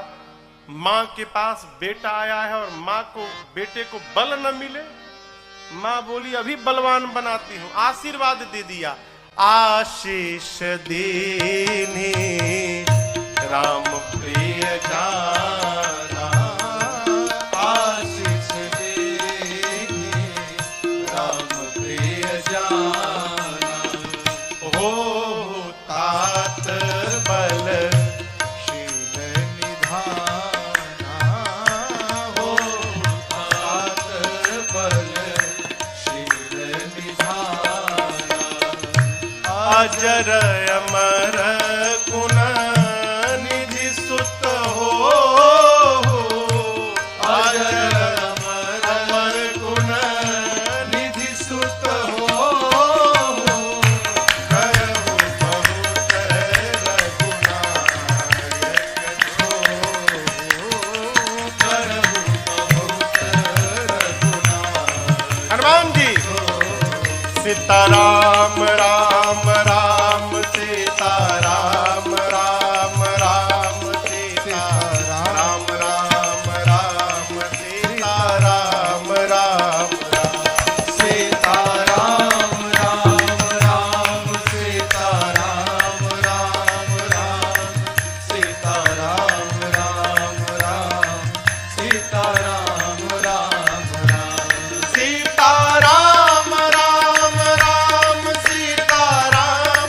S1: मां के पास बेटा आया है और मां को बेटे को बल न मिले। मां बोली अभी बलवान बनाती हूं, आशीर्वाद दे दिया। आशीष देने राम प्रिय जाना, आशीष देने राम प्रिय जाना, हो तात बल शील निधाना, हो तात बल शील निधाना, अजर अमर गुण निधि सुत हो, अजर अमर गुण निधि सुत हो, करहु बहुत रघुनायक छो, करहु बहुत रघुनायक। हनुमान जी सीताराम राम राम सीताराम राम राम सीताराम राम राम सीताराम राम सीताराम राम राम सीताराम राम राम सीताराम राम राम सीताराम राम राम सीताराम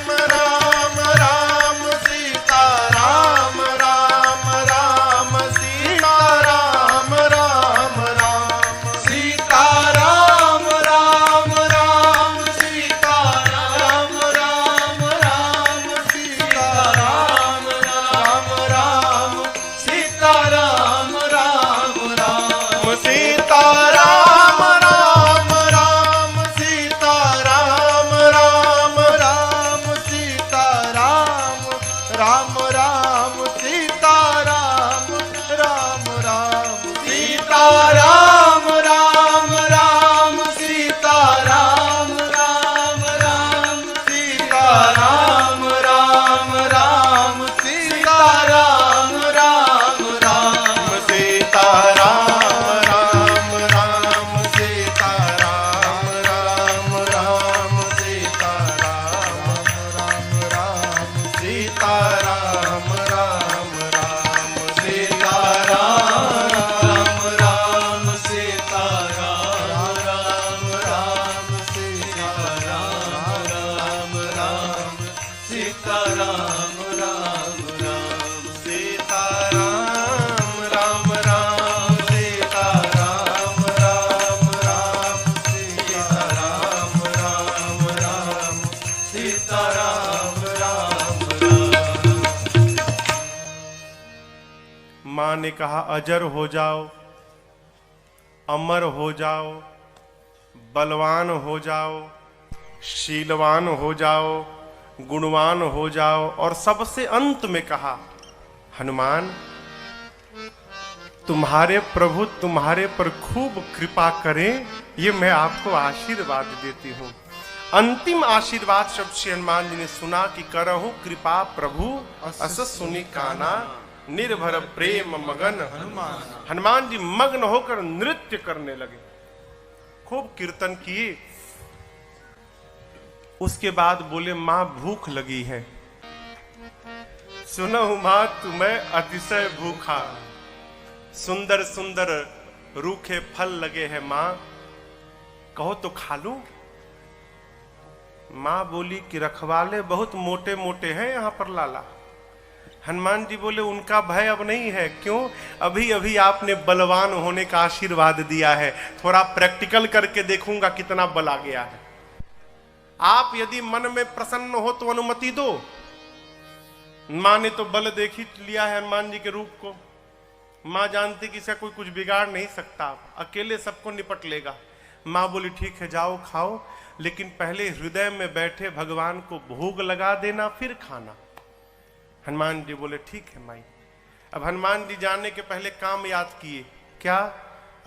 S1: राम राम सीताराम राम राम सीताराम राम राम सीताराम राम राम सीताराम राम राम सीताराम राम राम सीताराम राम राम सीताराम राम राम सीताराम राम राम सीताराम राम राम सीताराम राम राम सीताराम राम राम सीताराम राम राम सीताराम राम राम सीताराम राम राम मां ने कहा अजर हो जाओ, अमर हो जाओ, बलवान हो जाओ, शीलवान हो जाओ, गुणवान हो जाओ, और सबसे अंत में कहा हनुमान तुम्हारे प्रभु तुम्हारे पर खूब कृपा करें, ये मैं आपको आशीर्वाद देती हूं। अंतिम आशीर्वाद शब्द श्री हनुमान जी ने सुना कि करहु कृपा प्रभु अस सुनि काना, निर्भर प्रेम मगन हनुमान। हनुमान जी मग्न होकर नृत्य करने लगे, खूब कीर्तन किए। उसके बाद बोले मां भूख लगी है। सुनहु मां तुम्हें अतिशय भूखा, सुंदर सुंदर रूखे फल लगे हैं मां, कहो तो खा लूं। मां बोली कि रखवाले बहुत मोटे मोटे हैं यहां पर लाला। हनुमान जी बोले उनका भय अब नहीं है। क्यों? अभी अभी आपने बलवान होने का आशीर्वाद दिया है, थोड़ा प्रैक्टिकल करके देखूंगा कितना बल आ गया है। आप यदि मन में प्रसन्न हो तो अनुमति दो। मां ने तो बल देख ही लिया है हनुमान जी के रूप को। मां जानती कि इसका कोई कुछ बिगाड़ नहीं सकता, अकेले सबको निपट लेगा। मां बोली ठीक है जाओ खाओ, लेकिन पहले हृदय में बैठे भगवान को भोग लगा देना फिर खाना। हनुमान जी बोले ठीक है माई। अब हनुमान जी जाने के पहले काम याद किए। क्या?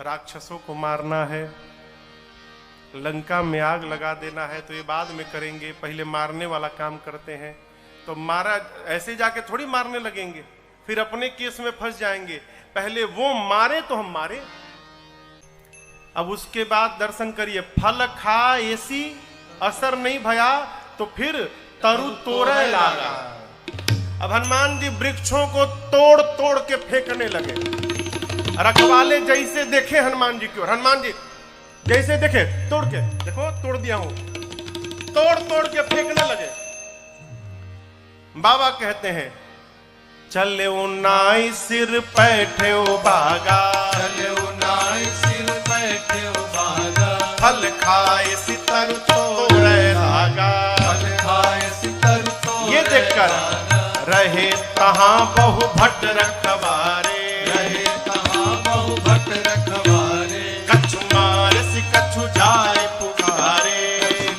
S1: राक्षसों को मारना है, लंका में आग लगा देना है, तो ये बाद में करेंगे, पहले मारने वाला काम करते हैं। तो मारा ऐसे जाके थोड़ी मारने लगेंगे, फिर अपने केस में फंस जाएंगे। पहले वो मारे तो हम मारे। अब उसके बाद दर्शन करिए, फल खा ऐसी असर नहीं भया तो फिर तरु तोड़े लागा। अब हनुमान जी वृक्षों को तोड़ तोड़ के फेंकने लगे। रखवाले जैसे देखे हनुमान जी की ओर, हनुमान जी जैसे देखे तोड़ के, देखो तोड़ दिया हूं, तोड़ तोड़ के फेंकने लगे। बाबा कहते हैं चले नाई सिर पैठे बागा,
S2: चले नाई सिर पैठे बागा,
S1: फल खाए सितर तोड़े लागा,
S2: फल खाए सितर तोड़े।
S1: ये देखकर रहे तहां बहु भट्ट रखवारे,
S2: रहे तहां बहु भट्ट रखवारे।
S1: कछु मार सि कछु जाए पुकारे,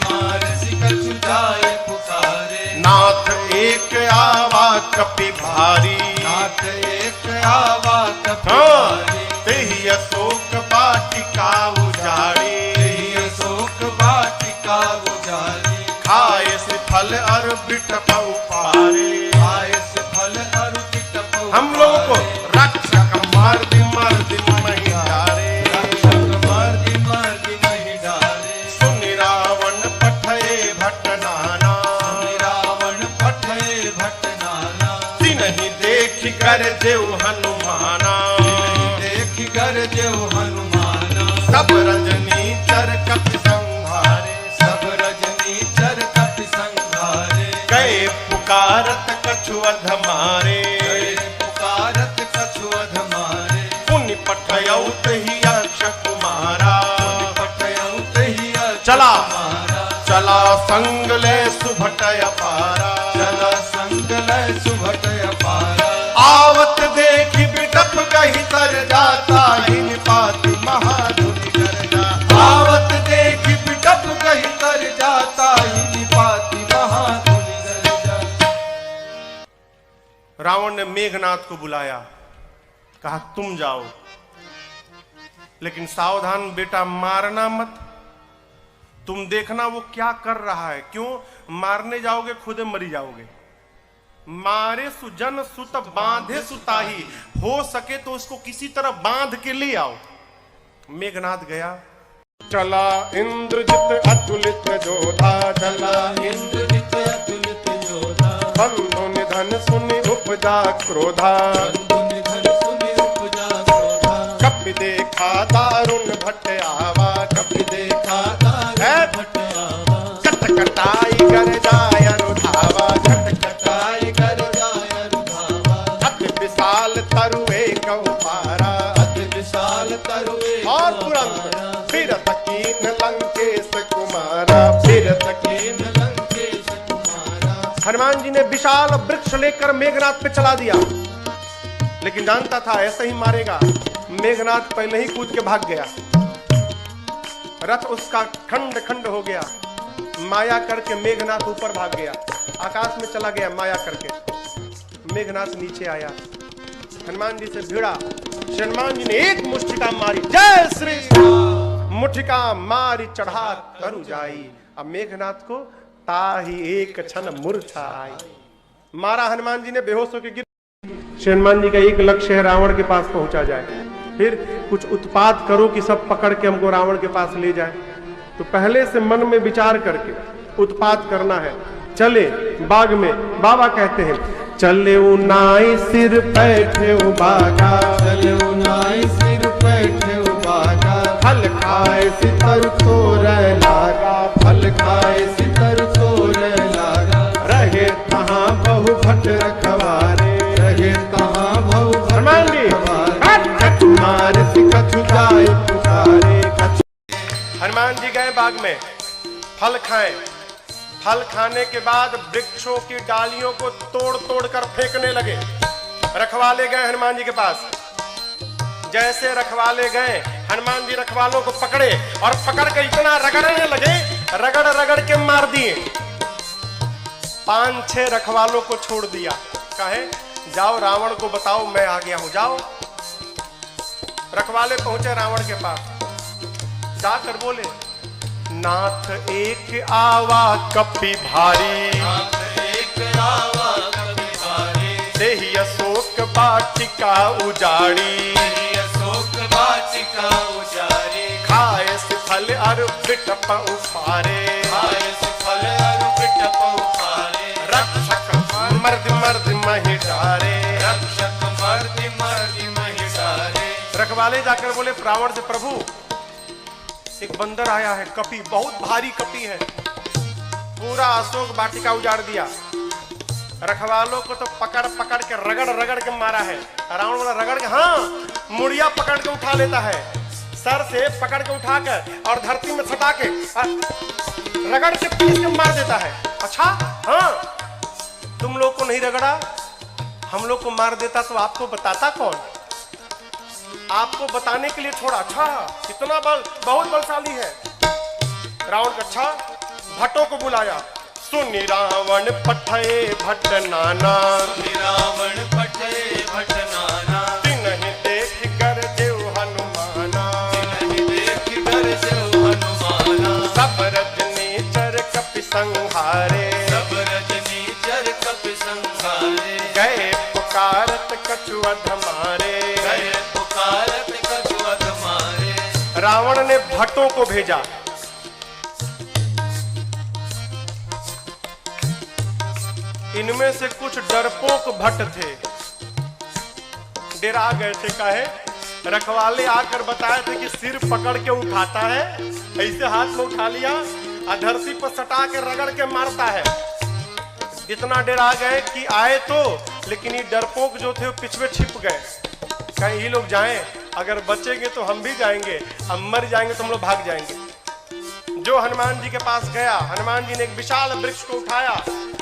S2: मार सि कछु जाए पुकारे।
S1: नाथ एक आवा कपि भारी,
S2: नाथ एक आवा कपि भारी।
S1: तेहि अशोक वाटिका उजाड़ी,
S2: तेहि अशोक वाटिका उजाड़ी।
S1: खाए से फल और बिटप उपारे,
S2: खाए से फल और बिटप उपारे।
S1: हम लोगों को रक्षक मार दी नहीं डारे,
S2: रक्षक मार दी नहीं डारे।
S1: सुनि रावण पठये भट्ट नाना,
S2: सुनि रावण पठये भट्ट नाना।
S1: तिन्हि देख कर देव हनुमाना,
S2: देख कर देव हनुमाना।
S1: सब रजनी चर कपि संहारे,
S2: सब रजनी चर कपि संहारे।
S1: गए पुकारत कछु अधमारे,
S2: गए पुकारत कछु अधमारे।
S1: पुनि पठयौ तहि यक्ष कुमारा,
S2: पठयौ तहि यक्ष
S1: चला
S2: कुमारा।
S1: चला संग ले सुभटय पारा,
S2: चला संग लय सुभटय पारा।
S1: आवत देखी बिटप कही तर जाता, हिन पाति महाधुनि कर जा।
S2: आवत देखी बिटप कही तर जाता, हिनि पाति महाधुनि कर जा।
S1: रावण ने मेघनाथ को बुलाया, कहा तुम जाओ, लेकिन सावधान बेटा मारना मत। तुम देखना वो क्या कर रहा है। क्यों? मारने जाओगे खुद मरी जाओगे। मारे सुजन सुत बांधे सुताही, हो सके तो उसको किसी तरह बांध के ले आओ। मेघनाथ गया, चला इंद्रजित अतुलित जोधा, चला
S2: इंद्रजित अतुलित योधा।
S1: बंधु निधन सुनि उपजा क्रोधा,
S2: बंधु निधन सुनि उपजा क्रोधा।
S1: कपि देखा दारुण भट्ट आवा, कपि
S2: देखा दारुण भट्ट आवा।
S1: कटकटाई कर जाय अनुधावा,
S2: कटकटाई कर जाय अनुधावा।
S1: अति विशाल तरु एक पारा,
S2: अति विशाल तरु एक
S1: और तुरंत फिर तकीन लंकेश कुमारा, फिर तकीन
S2: लंकेश कुमारा।
S1: हनुमान जी ने विशाल वृक्ष लेकर मेघनाथ पे चला दिया। लेकिन जानता था ऐसे ही मारेगा। मेघनाथ पहले ही कूद के भाग गया, रथ उसका खंड खंड हो गया। माया करके मेघनाथ ऊपर भाग गया, आकाश में चला गया माया करके। मेघनाथ नीचे आया, हनुमान जी से भिड़ा। हनुमान जी ने एक मुष्टिका मारी, जय श्री राम, मुष्टिका मारी चढ़ा तरु जाई। अब मेघनाथ को ताही एक क्षण मूर्छा आई। मारा हनुमान जी ने, बेहोश होकर गिर। हनुमान जी का एक लक्ष्य है रावण के पास पहुंचा जाए, फिर कुछ उत्पात करो कि सब पकड़ के हमको रावण के पास ले जाए। तो पहले से मन में विचार करके उत्पात करना है। चले बाग में, बाबा कहते हैं चले नाई सिर बैठे बागा,
S2: चले नाई सिर बैठे बागा,
S1: फल खाए
S2: सितर तोरे लागा, फल खाए सितर तोरे लागा।
S1: रहे कहाँ बहु भट रखवारे,
S2: रहे कहाँ बहु
S1: हनुमान जी
S2: मार कछु जाए पुकारे।
S1: हनुमान जी गए बाग में, फल खाए। फल खाने के बाद वृक्षों की डालियों को तोड़ तोड़ कर फेंकने लगे। रखवाले गए हनुमान जी के पास। जैसे रखवाले गए, हनुमान जी रखवालों को पकड़े और पकड़ कर इतना रगड़ने लगे, रगड़ रगड़ के मार दिए। 5-6 रखवालों को छोड़ दिया, कहे जाओ रावण को बताओ मैं आ गया हूं, जाओ। रखवाले पहुंचे रावण के पास, जाकर बोले नाथ एक आवा कपि भारी,
S2: नाथ एक आवा कपि भारी,
S1: देहि अशोक वाटिका उजाड़ी,
S2: अशोक वाटिका उजाड़ी।
S1: खाए से फल अरु बिटप उफारे,
S2: खाए से फल अरु बिटप उफारे।
S1: रक्षक मर्द मर्द महि डारे,
S2: रक्षक मर्द मर्द महि डारे।
S1: रखवाले जाकर बोले रावण से प्रभु एक बंदर आया है, कपि, बहुत भारी कपि है, पूरा अशोक वाटिका उजाड़ दिया। रखवालों को तो पकड़ पकड़ के रगड़ रगड़ के मारा है। रावण बोला रगड़ के, हाँ, मुड़िया पकड़ के उठा लेता है, सर से पकड़ के उठाकर और धरती में सटा के रगड़ के पीस के मार देता है। अच्छा, हाँ, तुम लोग को नहीं रगड़ा, हम लोग को मार देता तो आपको बताता कौन? आपको बताने के लिए छोड़ा। अच्छा, कितना बल, बहुत बलशाली है रावण का। अच्छा, भट्टों को बुलाया। सुनि रावण पठे भट्ट नाना,
S2: रावण पठे भट्ट नाना,
S1: तिन्हि देख कर देव हनुमाना,
S2: तिन्हि देख कर देव हनुमाना।
S1: सब रजनीचर कपि संहारे,
S2: सब रजनीचर कपि संहारे।
S1: गए पुकारत कछु अधमारे,
S2: गए पुकारत कछु अधमारे।
S1: रावण ने भट्टों को भेजा। इनमें से कुछ डरपोक भट्ट थे, डरा गए थे। काहे? रखवाले आकर बताए थे कि सिर पकड़ के उठाता है, ऐसे हाथ में उठा लिया, धरती पर सटा के रगड़ के मारता है। इतना डरा गए कि आए तो, लेकिन ये डरपोक जो थे वो पिछवे छिप गए। कहीं ये लोग जाएं, अगर बचेंगे तो हम भी जाएंगे, अब मर जाएंगे तो हम लोग भाग जाएंगे। जो हनुमान जी के पास गया, हनुमान जी ने एक विशाल वृक्ष को उठाया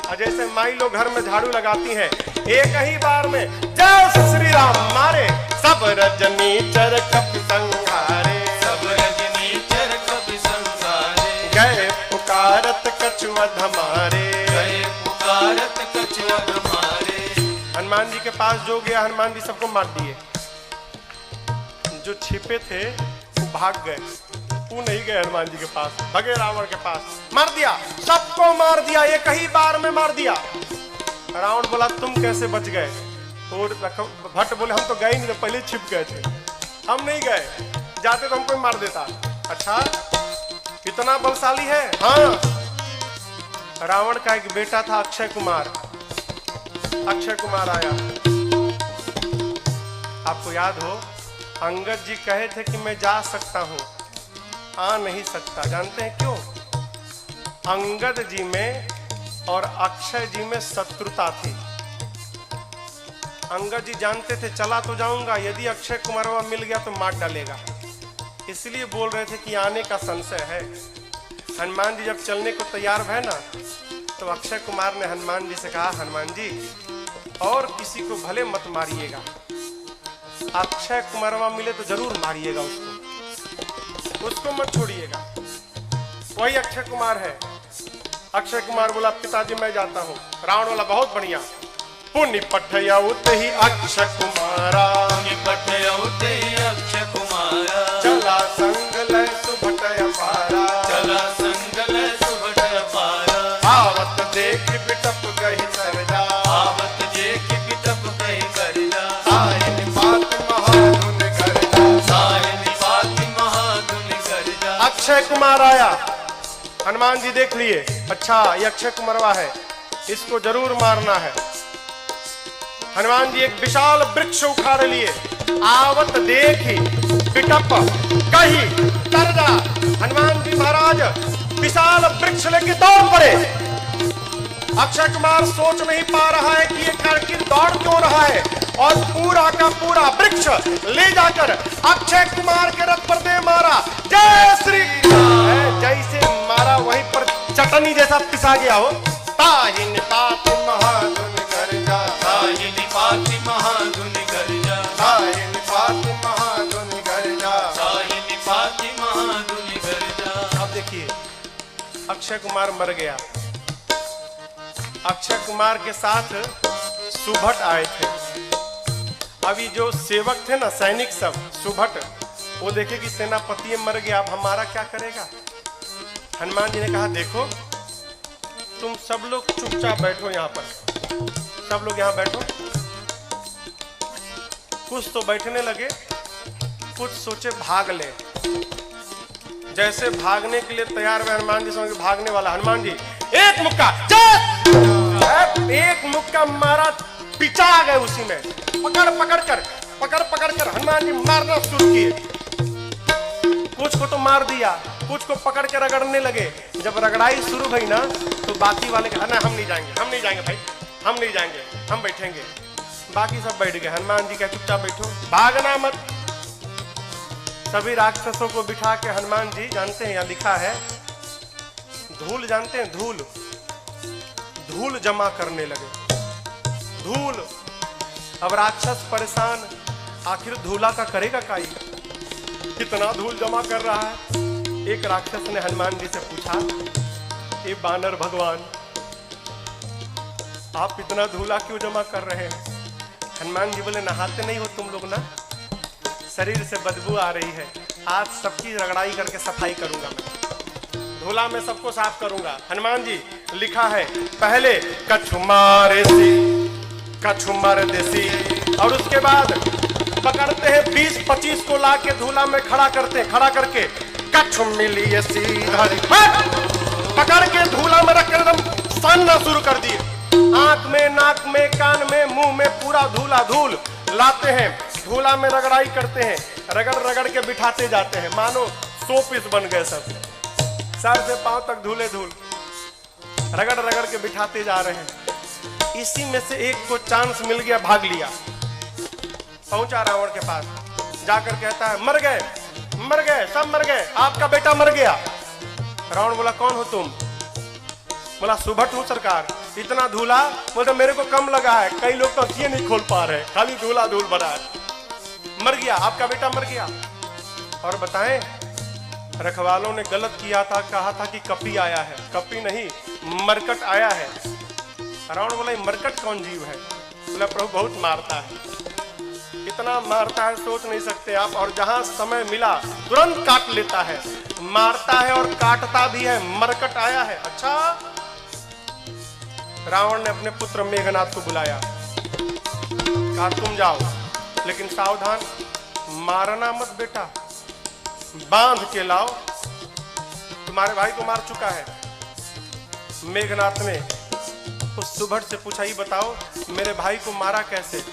S1: और जैसे माई लोग घर में झाड़ू लगाती हैं, एक ही बार में जय श्री राम मारे। सब रजनीचर कपि संहारे,
S2: सब रजनीचर कपि संहारे।
S1: गए पुकारत कछु अधमारे,
S2: गए पुकारत कछु अधमारे।
S1: हनुमान जी के पास जो गया, हनुमान जी सबको मार दिए। जो छिपे थे वो भाग गए, वो नहीं गए हनुमान जी के पास, भगे रावण के पास, मार दिया, सबको मार दिया, एक ही बार में मार दिया। रावण बोला तुम कैसे बच गए? और भट्ट बोले हम तो गए नहीं, तो पहले छिप गए थे, हम नहीं गए, जाते तो हमको मार देता। अच्छा, इतना बलशाली है? हाँ। रावण का एक बेटा था अक्षय कुमार। अक्षय कुमार आया, आपको याद हो, अंगद जी कहे थे कि मैं जा सकता हूं, आ नहीं सकता। जानते हैं क्यों? अंगद जी में और अक्षय जी में शत्रुता थी। अंगद जी जानते थे चला तो जाऊंगा, यदि अक्षय कुमार मिल गया तो मार डालेगा, इसलिए बोल रहे थे कि आने का संशय है। हनुमान जी जब चलने को तैयार भय ना, तो अक्षय कुमार ने हनुमान जी से कहा, हनुमान जी और किसी को भले मत मारिएगा, अक्षय कुमारवा मिले तो जरूर मारिएगा उसको मत छोड़िएगा। वही अक्षय कुमार है। अक्षय कुमार बोला पिताजी मैं जाता हूँ। रावण वाला बहुत बढ़िया। पुण्य पठयाउत ही अक्षय कुमारा,
S3: पुण्य पठयाउत ही अक्षय कुमारा,
S1: चला संग लय सुभट अपारा,
S3: चला संग लय सुभट अपारा।
S1: आवत देख बिटप गही सरजा,
S3: आवत देख बिटप गही सरजा।
S1: साहिन बात महाधुन गर्जा,
S3: साहिन बात महाधुन गर्जा।
S1: अक्षय कुमार आया। हनुमान जी देख लिए, अच्छा ये अक्षय कुमारवा है, इसको जरूर मारना है। हनुमान जी एक विशाल वृक्ष उखाड़ लिए। आवत देखी बिटप कही तरजा। हनुमान जी महाराज विशाल वृक्ष लेके दौड़ पड़े। अक्षय कुमार सोच नहीं पा रहा है कि ये करके दौड़ क्यों रहा है, और पूरा का पूरा वृक्ष ले जाकर अक्षय कुमार के रथ पर दे मारा। जय श्री राम। जैसे मारा वहीं पर चटनी जैसा पिसा गया हो। ताहिन तात महाधुन गर्जा,
S3: ताहिन बात महाधुन गर्जा,
S1: ताहिन तात महाधुन गर्जा।
S3: ताहिन बात महाधुन गर्जा।
S1: अब देखिए अक्षय कुमार मर गया। अक्षय कुमार के साथ सुभट आए थे। अभी जो सेवक थे ना, सैनिक सब, सुभट, वो देखे कि सेनापति मर गया, अब हमारा क्या करेगा। हनुमान जी ने कहा देखो तुम सब लोग चुपचाप बैठो यहाँ पर, सब लोग यहाँ बैठो। कुछ तो बैठने लगे, कुछ सोचे भाग ले। जैसे भागने के लिए तैयार हुए हनुमान जी, समझ भागने वाला हनुमान जी एक मुक्का, एक मुक्का मारा, पिचा गए उसी में। पकड़ कर हनुमान जी मारना शुरू किए। कुछ को तो मार दिया, कुछ को पकड़ के रगड़ने लगे। जब रगड़ाई शुरू हुई ना, तो बाकी वाले कहा ना हम नहीं जाएंगे भाई, हम नहीं जाएंगे, हम बैठेंगे। बाकी सब बैठ गए। हनुमान जी कहा चुपचाप बैठो, भागना मत। सभी राक्षसों को बिठा के हनुमान जी, जानते हैं यहाँ लिखा है धूल, जानते हैं धूल, धूल जमा करने लगे। धूल। अब राक्षस परेशान, आखिर धूला का करेगा काई, कितना धूल जमा कर रहा है। एक राक्षस ने हनुमान जी से पूछा, ए बानर भगवान, आप इतना धूला क्यों जमा कर रहे हैं। हनुमान जी बोले नहाते नहीं हो तुम लोग ना, शरीर से बदबू आ रही है, आज सबकी रगड़ाई करके सफाई करूंगा मैं, धूला में सबको साफ करूंगा। हनुमान जी लिखा है पहले कछु मारे सी, कछु मर देसी, और उसके बाद पकड़ते हैं 20-25 को लाके धूला में खड़ा करते हैं, खड़ा करके कछु मिली सीधा पकड़ के धूला में रख कर एकदम सानना शुरू कर दिए। आंख में, नाक में, कान में, मुंह में पूरा धूला धूल लाते हैं, धूला में रगड़ाई करते हैं, रगड़ रगड़ के बिठाते जाते हैं, मानो 100 पीस बन गए सब, सर से पांव तक धूले धूल, रगड़ रगड़ के बिठाते जा रहे हैं। इसी में से एक को चांस मिल गया, भाग लिया, पहुंचा रावण के पास, जाकर कहता है मर गए, सब मर गए, आपका बेटा मर गया। रावण बोला कौन हो तुम। बोला सुभट हूं सरकार। इतना धूला, बोलते मेरे को कम लगा है, कई लोग तो अखियां नहीं खोल पा रहे, खाली धूला धूल भरा है। मर गया, आपका बेटा मर गया। और बताएं, रखवालों ने गलत किया था, कहा था कि कपी आया है, कपी नहीं मरकट आया है। रावण बोला मरकट कौन जीव है। बोला प्रभु बहुत मारता है, इतना मारता है सोच नहीं सकते आप, और जहां समय मिला तुरंत काट लेता है, मारता है और काटता भी है, मरकट आया है। अच्छा। रावण ने अपने पुत्र मेघनाथ को बुलाया, कहा तुम जाओ, लेकिन सावधान, मारना मत बेटा, बांध के लाओ, तुम्हारे भाई को मार चुका है। मेघनाथ ने उस सुभट से पूछा, ही बताओ मेरे भाई को मारा कैसे।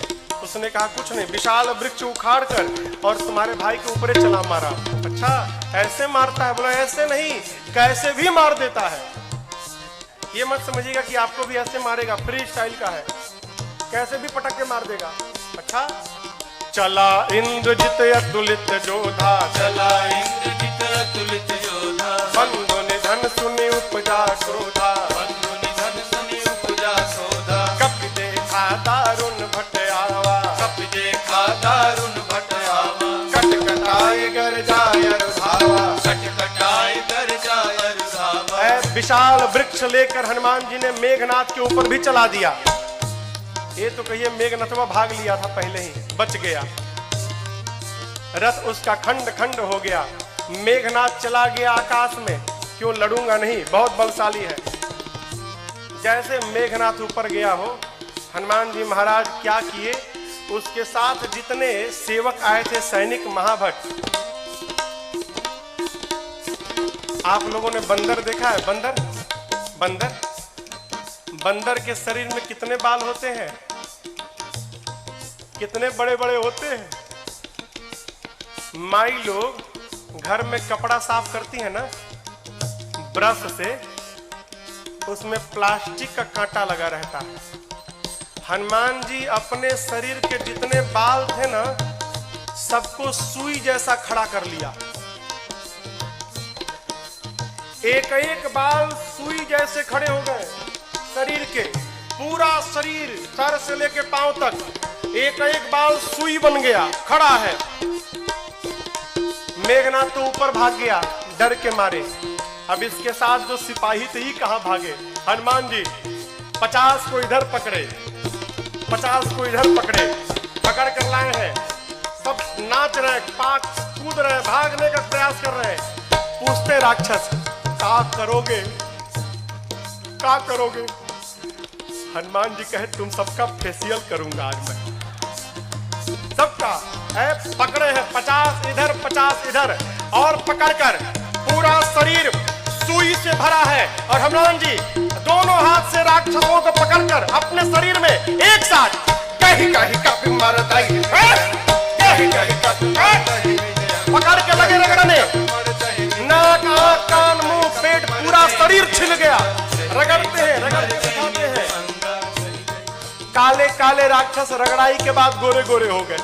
S1: उसने कहा कुछ नहीं, विशाल वृक्ष उखाड़ कर और तुम्हारे भाई के ऊपर चला मारा। अच्छा ऐसे मारता है। बोला ऐसे नहीं, कैसे भी मार देता है। ये मत समझिएगा कि आपको भी ऐसे मारेगा, फ्री स्टाइल का है, कैसे भी पटक के मार देगा। अच्छा। चला इंद्रजित अतुलित जोधा,
S3: चला इंद्रजित अतुलित जोधा,
S1: बंधु निधन सुनि उपजा क्रोधा,
S3: बंधु निधन सुनि उपजा क्रोधा,
S1: कपि देखा दारुण भट आवा,
S3: कपि देखा दारुण
S1: विशाल वृक्ष लेकर हनुमान जी ने मेघनाथ के ऊपर भी चला दिया। ये तो कहिए मेघनाथवा भाग लिया था पहले ही, बच गया। रथ उसका खंड खंड हो गया। मेघनाथ चला गया आकाश में। क्यों लड़ूंगा नहीं, बहुत बलशाली है। जैसे मेघनाथ ऊपर गया हो, हनुमान जी महाराज क्या किए, उसके साथ जितने सेवक आए थे सैनिक महाभट। आप लोगों ने बंदर देखा है? बंदर बंदर बंदर के शरीर में कितने बाल होते हैं, कितने बड़े बड़े होते हैं। माई लोग घर में कपड़ा साफ करती है ना ब्रश से, उसमें प्लास्टिक का कांटा लगा रहता है। हनुमान जी अपने शरीर के जितने बाल थे ना, सबको सुई जैसा खड़ा कर लिया। एक एक बाल सुई जैसे खड़े हो गए शरीर के। पूरा शरीर सर से लेके पांव तक एक एक बाल सुई बन गया, खड़ा है। मेघनाथ तो ऊपर भाग गया डर के मारे। अब इसके साथ जो सिपाही थे ही कहां भागे। हनुमान जी 50 को इधर पकड़े, 50 को इधर पकड़े, पकड़ कर लाए हैं। सब नाच रहे हैं, पाक कूद रहे हैं, भागने का प्रयास कर रहे हैं। पूछते राक्षस क्या करोगे, क्या करोगे? हनुमान जी कहे तुम सबका फेशियल करूंगा आज मैं, सबका। पकड़े हैं 50 इधर 50 इधर, और पकड़कर पूरा शरीर सुई से भरा है। और हनुमान जी दोनों हाथ से राक्षसों को पकड़कर अपने शरीर में एक साथ कहीं कहीं कभी मार दाई, कहीं कहीं पकड़ के लगे रगड़ने। नाक आंख कान मुंह पेट पूरा शरीर छिल गया। रगड़ते हैं, रगड़ते दिखाते हैं। काले काले राक्षस रगड़ाई के बाद गोरे गोरे हो गए,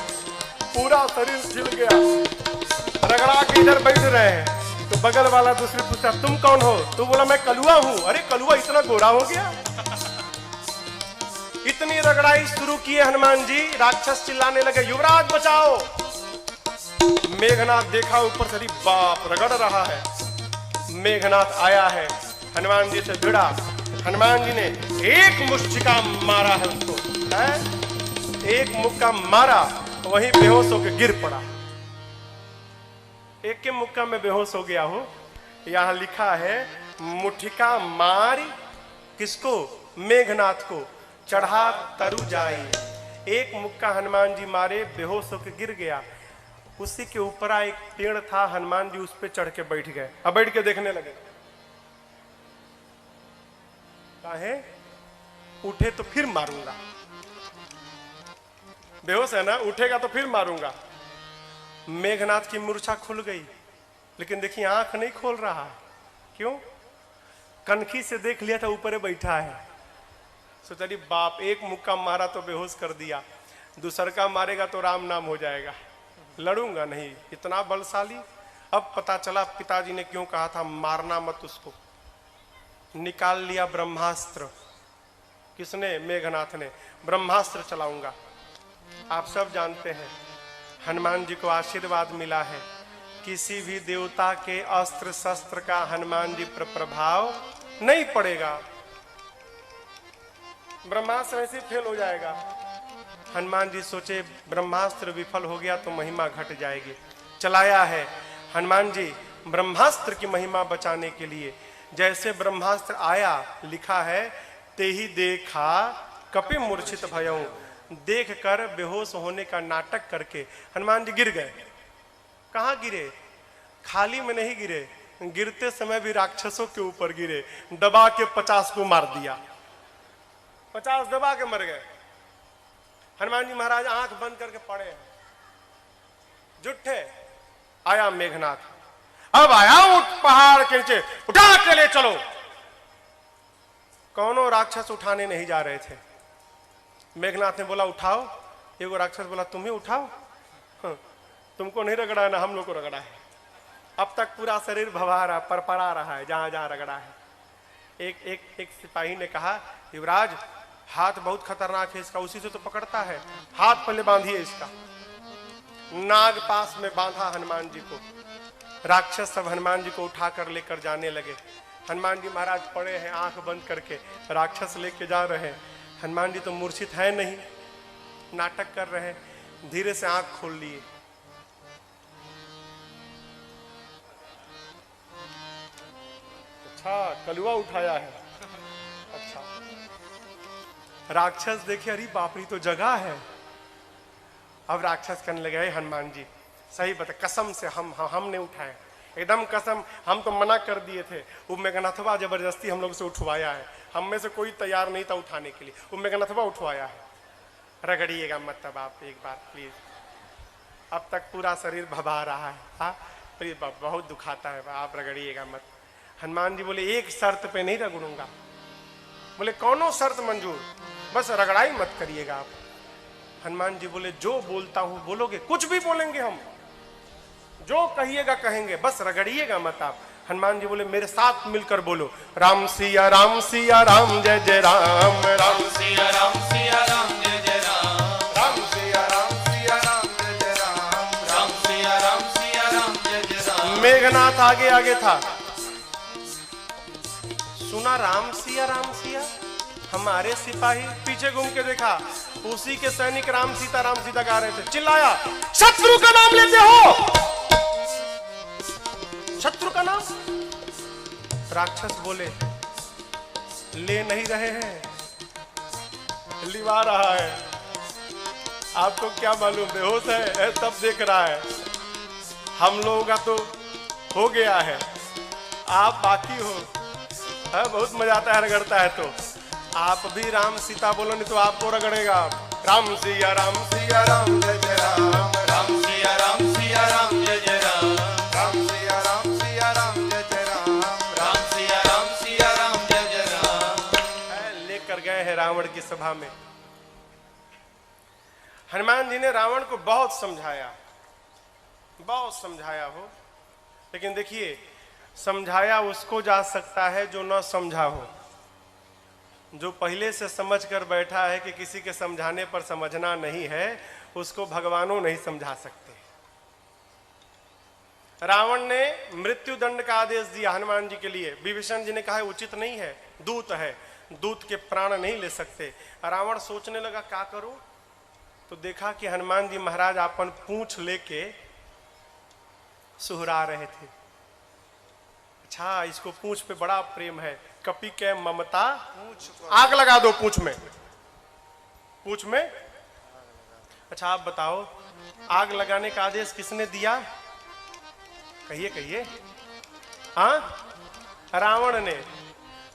S1: पूरा शरीर छिल गया। रगड़ा के इधर बैठ रहे हैं तो बगल वाला दूसरे पूछता तुम कौन हो? तो बोला मैं कलुआ हूं। अरे कलुआ इतना गोरा हो गया? इतनी रगड़ाई शुरू किए हनुमान जी, राक्षस चिल्लाने लगे युवराज बचाओ। मेघनाथ देखा ऊपर से, बाप रगड़ रहा है। मेघनाथ आया है, हनुमान जी से भिड़ा। हनुमान जी ने एक मुष्टिका मारा है उसको, एक मुक्का मारा, वहीं बेहोश होकर गिर पड़ा। एक के मुक्का में बेहोश हो गया हो। यहां लिखा है मुठिका मारी किसको? मेघनाथ को, चढ़ा तरु जाई। एक मुक्का हनुमान जी मारे, बेहोश होकर गिर गया। उसी के ऊपर एक पेड़ था, हनुमान जी उस पे चढ़ के बैठ गए। अब बैठ के देखने लगे। काहे? उठे तो फिर मारूंगा। बेहोश है ना, उठेगा तो फिर मारूंगा। मेघनाथ की मूर्छा खुल गई, लेकिन देखिए आंख नहीं खोल रहा। क्यों? कनखी से देख लिया था ऊपर बैठा है। सोचा री बाप, एक मुक्का मारा तो बेहोश कर दिया, दूसर का मारेगा तो राम नाम हो जाएगा, लड़ूंगा नहीं। इतना बलशाली। अब पता चला पिताजी ने क्यों कहा था मारना मत उसको। निकाल लिया ब्रह्मास्त्र। किसने? मेघनाथ ने। ब्रह्मास्त्र चलाऊंगा। आप सब जानते हैं हनुमान जी को आशीर्वाद मिला है, किसी भी देवता के अस्त्र शस्त्र का हनुमान जी पर प्रभाव नहीं पड़ेगा। ब्रह्मास्त्र ऐसे फेल हो जाएगा। हनुमान जी सोचे ब्रह्मास्त्र विफल हो गया तो महिमा घट जाएगी। चलाया है हनुमान जी ब्रह्मास्त्र की महिमा बचाने के लिए। जैसे ब्रह्मास्त्र आया, लिखा है ते ही देखा कपि मूर्छित भयऊ। देख कर बेहोश होने का नाटक करके हनुमान जी गिर गए। कहां गिरे? खाली में नहीं गिरे, गिरते समय भी राक्षसों के ऊपर गिरे। दबा के 50 को मार दिया, 50 दबा के मर गए। हनुमान जी महाराज आंख बंद करके पड़े हैं, जुट्ठे। आया मेघनाथ, अब आया उठ पहाड़ के नीचे, उठा के ले चलो। कौनों राक्षस उठाने नहीं जा रहे थे। मेघनाथ ने बोला उठाओ। एगो राक्षस बोला तुम ही उठाओ। तुमको नहीं रगड़ा है ना, हम लोग को रगड़ा है। अब तक पूरा शरीर भवा रहा, परपरा रहा है जहां जहां रगड़ा है। एक सिपाही ने कहा युवराज हाथ बहुत खतरनाक है इसका, उसी से तो पकड़ता है, हाथ पहले बांधिए इसका। नाग पास में बांधा हनुमान जी को। राक्षस सब हनुमान जी को उठाकर लेकर जाने लगे। हनुमान जी महाराज पड़े हैं आंख बंद करके, राक्षस लेके जा रहे हैं। हनुमान जी तो मूर्छित है नहीं, नाटक कर रहे हैं। धीरे से आंख खोल लिए, अच्छा कलुआ उठाया है। अच्छा, राक्षस देखे, अरे बाप रे तो जगह है। अब राक्षस कहने लगे, हे हनुमान जी सही बता, कसम से हमने उठाए, एकदम कसम, हम तो मना कर दिए थे। वो मेघनाथवा जबरदस्ती हम लोग से उठवाया है, हम में से कोई तैयार नहीं था उठाने के लिए, वो मेघनाथवा उठवाया है। रगड़िएगा मत तब आप एक बार प्लीज, अब तक पूरा शरीर भभा रहा है। हाँ प्लीज, बहुत दुखाता है, आप रगड़िएगा मत। हनुमान जी बोले, एक शर्त पे नहीं रगड़ूंगा। बोले कौनो शर्त मंजूर, बस रगड़ाई मत करिएगा आप। हनुमान जी बोले, जो बोलता हूं बोलोगे? कुछ भी बोलेंगे हम, जो कहिएगा कहेंगे, बस रगड़िएगा मत आप। हनुमान जी बोले, मेरे साथ मिलकर बोलो, राम सिया राम सिया राम जय जय राम, राम
S3: सिया राम सिया राम जय जय राम,
S1: राम सिया राम सिया राम जय जय राम,
S3: राम सिया राम सिया राम जय जय राम।
S1: मेघनाथ आगे आगे था, सुना राम सिया, हमारे सिपाही पीछे घूम के देखा, उसी के सैनिक राम सीता गा रहे थे। चिल्लाया, शत्रु का नाम लेते हो? शत्रु का नाम? राक्षस बोले, ले नहीं रहे हैं, लिवा रहा है। आपको क्या मालूम, बेहोश है, सब देख रहा है। हम लोगों का तो हो गया है, आप बाकी हो। बहुत मजा आता है रगड़ता है तो। आप भी राम सीता बोलो, नहीं तो आपको रगड़ेगा। राम सिया राम जय जय राम,
S3: राम सिया राम जय जय राम,
S1: राम सिया राम जय जय राम,
S3: राम सिया राम जय जय राम।
S1: लेकर गए हैं रावण की सभा में। हनुमान जी ने रावण को बहुत समझाया हो, लेकिन देखिए, समझाया उसको जा सकता है जो न समझा हो। जो पहले से समझ कर बैठा है कि किसी के समझाने पर समझना नहीं है, उसको भगवानों नहीं समझा सकते। रावण ने मृत्यु दंड का आदेश दिया हनुमान जी के लिए। विभीषण जी ने कहा उचित नहीं है, दूत है, दूत के प्राण नहीं ले सकते। रावण सोचने लगा क्या करूं, तो देखा कि हनुमान जी महाराज अपन पूंछ लेके सुहरा रहे थे। अच्छा, इसको पूंछ पे बड़ा प्रेम है, कपि के ममता, आग लगा दो पूंछ में। अच्छा आप बताओ, आग लगाने का आदेश किसने दिया? कहिए। हाँ, रावण ने।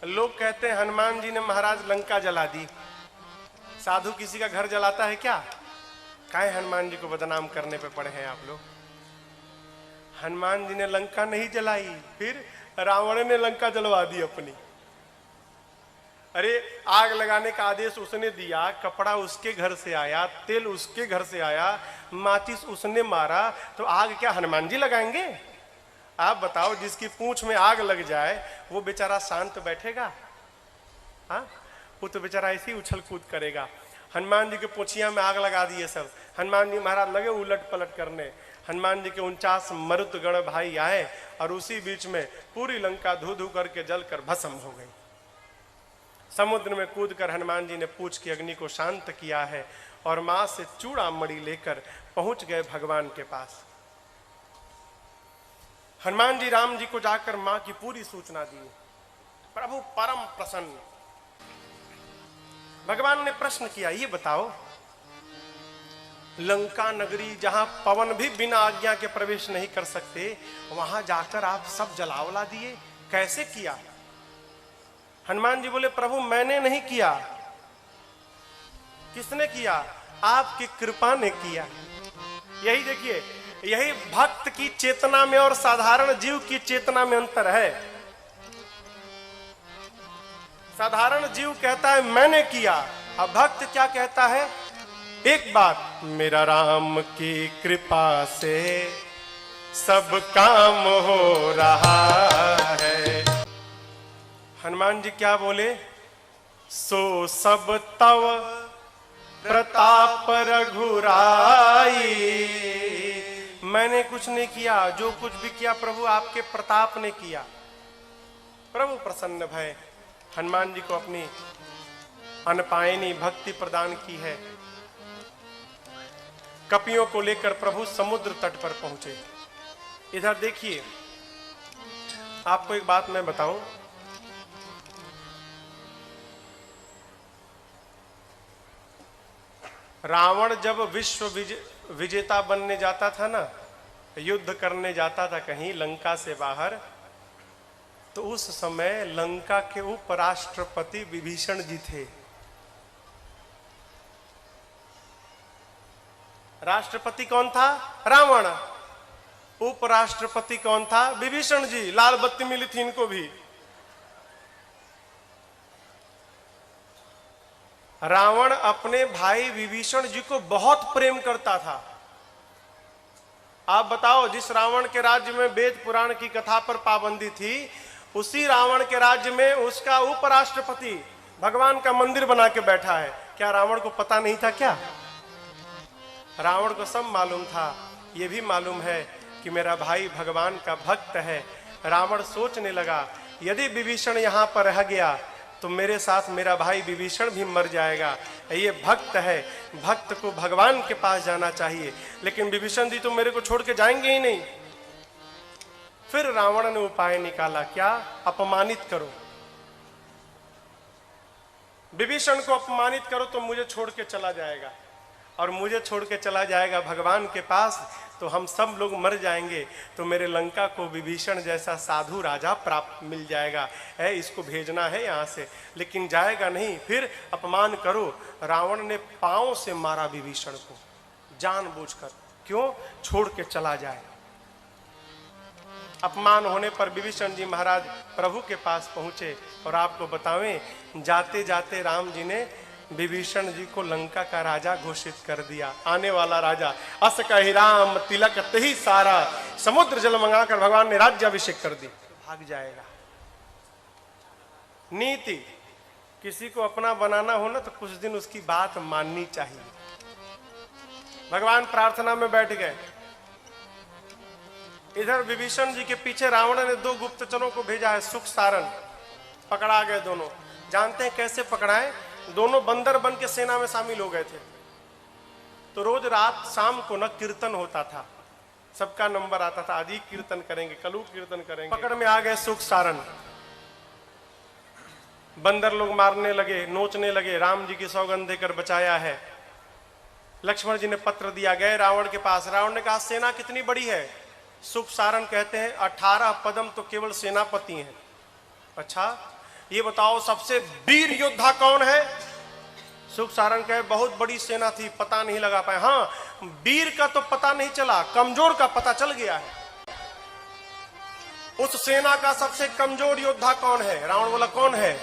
S1: लोग कहते हैं हनुमान जी ने महाराज लंका जला दी। साधु किसी का घर जलाता है क्या? काहे हनुमान जी को बदनाम करने पे पड़े हैं आप लोग? हनुमान जी ने लंका नहीं जलाई, फिर रावण ने लंका जलवा दी अपनी। अरे आग लगाने का आदेश उसने दिया, कपड़ा उसके घर से आया, तेल उसके घर से आया, माचिस उसने मारा, तो आग क्या हनुमान जी लगाएंगे? आप बताओ, जिसकी पूंछ में आग लग जाए वो बेचारा शांत बैठेगा? हाँ, वो तो बेचारा ऐसे ही उछल कूद करेगा। हनुमान जी के पूंछिया में आग लगा दिए सब। हनुमान जी महाराज लगे उलट पलट करने। हनुमान जी के 49 मरुतगण भाई आए और उसी बीच में पूरी लंका धू धू करके जलकर भस्म हो गई। समुद्र में कूदकर हनुमान जी ने पूंछ की अग्नि को शांत किया है और मां से चूड़ा मणि लेकर पहुंच गए भगवान के पास। हनुमान जी राम जी को जाकर मां की पूरी सूचना दी। प्रभु परम प्रसन्न। भगवान ने प्रश्न किया, ये बताओ, लंका नगरी जहां पवन भी बिना आज्ञा के प्रवेश नहीं कर सकते, वहां जाकर आप सब जलावला दिए, कैसे किया? हनुमान जी बोले, प्रभु मैंने नहीं किया। किसने किया? आपकी कृपा ने किया। यही देखिए, यही भक्त की चेतना में और साधारण जीव की चेतना में अंतर है। साधारण जीव कहता है मैंने किया, अब भक्त क्या कहता है? एक बात, मेरा राम की कृपा से सब काम हो रहा है। हनुमान जी क्या बोले? सो सब तव प्रताप रघुराई। मैंने कुछ नहीं किया, जो कुछ भी किया प्रभु आपके प्रताप ने किया। प्रभु प्रसन्न भय हनुमान जी को अपनी अनपायनी भक्ति प्रदान की है। कपियों को लेकर प्रभु समुद्र तट पर पहुंचे। इधर देखिए, आपको एक बात मैं बताऊं, रावण जब विश्व विजेता बनने जाता था ना, युद्ध करने जाता था कहीं लंका से बाहर, तो उस समय लंका के उपराष्ट्रपति विभीषण जी थे। राष्ट्रपति कौन था? रावण। उपराष्ट्रपति कौन था? विभीषण जी। लाल बत्ती मिली थी इनको भी। रावण अपने भाई विभीषण जी को बहुत प्रेम करता था। आप बताओ, जिस रावण के राज्य में वेद पुराण की कथा पर पाबंदी थी, उसी रावण के राज्य में उसका उपराष्ट्रपति भगवान का मंदिर बना के बैठा है। क्या रावण को पता नहीं था क्या? रावण को सब मालूम था। यह भी मालूम है कि मेरा भाई भगवान का भक्त है। रावण सोचने लगा, यदि विभीषण यहां पर रह गया तो मेरे साथ मेरा भाई विभीषण भी मर जाएगा। ये भक्त है, भक्त को भगवान के पास जाना चाहिए, लेकिन विभीषण जी तो मेरे को छोड़ के जाएंगे ही नहीं। फिर रावण ने उपाय निकाला, क्या? अपमानित करो, विभीषण को अपमानित करो तो मुझे छोड़ के चला जाएगा, और मुझे छोड़ के चला जाएगा भगवान के पास तो हम सब लोग मर जाएंगे, तो मेरे लंका को विभीषण जैसा साधु राजा प्राप्त मिल जाएगा। है, इसको भेजना है यहां से, लेकिन जाएगा नहीं। फिर अपमान करो। रावण ने पांव से मारा विभीषण को जानबूझकर। क्यों? छोड़ के चला जाए। अपमान होने पर विभीषण जी महाराज प्रभु के पास पहुंचे, और आपको बतावें, जाते जाते राम जी ने विभीषण जी को लंका का राजा घोषित कर दिया। आने वाला राजा। अस कहि राम तिलक तहि सारा, समुद्र जल मंगाकर भगवान ने राज्याभिषेक कर दी। भाग जाएगा। नीति, किसी को अपना बनाना हो ना तो कुछ दिन उसकी बात माननी चाहिए। भगवान प्रार्थना में बैठ गए। इधर विभीषण जी के पीछे रावण ने 2 गुप्तचरों को भेजा है, सुख सारण। पकड़ा गए दोनों। जानते हैं कैसे पकड़ाए? दोनों बंदर बन के सेना में शामिल हो गए थे। तो रोज रात शाम को न कीर्तन होता था, सबका नंबर आता था, आज ही कीर्तन करेंगे, कल कीर्तन करेंगे। पकड़ में आ गए सुख सारण। बंदर लोग मारने लगे, नोचने लगे। राम जी की सौगंध देकर बचाया है। लक्ष्मण जी ने पत्र दिया, गए रावण के पास। रावण ने कहा, सेना कितनी बड़ी है? सुख सारण कहते हैं 18 पदम तो केवल सेनापति हैं। अच्छा, ये बताओ सबसे वीर योद्धा कौन है? सुख सारण कहे, बहुत बड़ी सेना थी, पता नहीं लगा पाए। हाँ, वीर का तो पता नहीं चला, कमजोर का पता चल गया है। उस सेना का सबसे कमजोर योद्धा कौन है? रावण बोला, कौन है?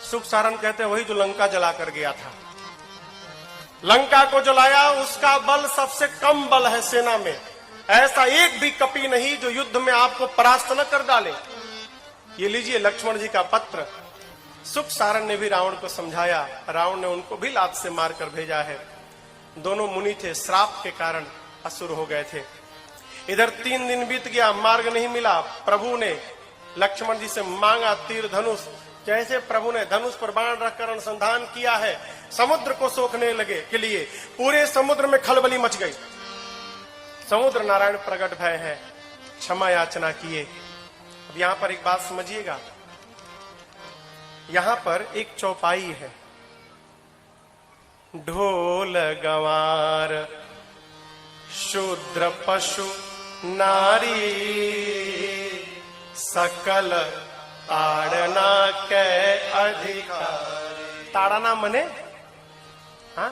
S1: सुख सारण कहते हैं, वही जो लंका जला कर गया था। लंका को जलाया, उसका बल सबसे कम बल है सेना में। ऐसा एक भी कपी नहीं जो युद्ध में आपको परास्त न कर डाले। ये लीजिए लक्ष्मण जी का पत्र। सुख सारण ने भी रावण को समझाया। रावण ने उनको भी लात से मारकर भेजा है। दोनों मुनि थे, श्राप के कारण असुर हो गए थे। इधर 3 दिन बीत गया, मार्ग नहीं मिला। प्रभु ने लक्ष्मण जी से मांगा तीर धनुष। जैसे प्रभु ने धनुष पर बाण रखकर अनुसंधान किया है, समुद्र को सोखने लगे के लिए पूरे समुद्र में खलबली मच गई। समुद्र नारायण प्रकट भय है, क्षमा याचना किए। अब यहां पर एक बात समझिएगा, यहां पर एक चौपाई है। ढोल गंवार शूद्र पशु नारी, सकल ताड़ना के अधिकारी। ताड़ना मने हाँ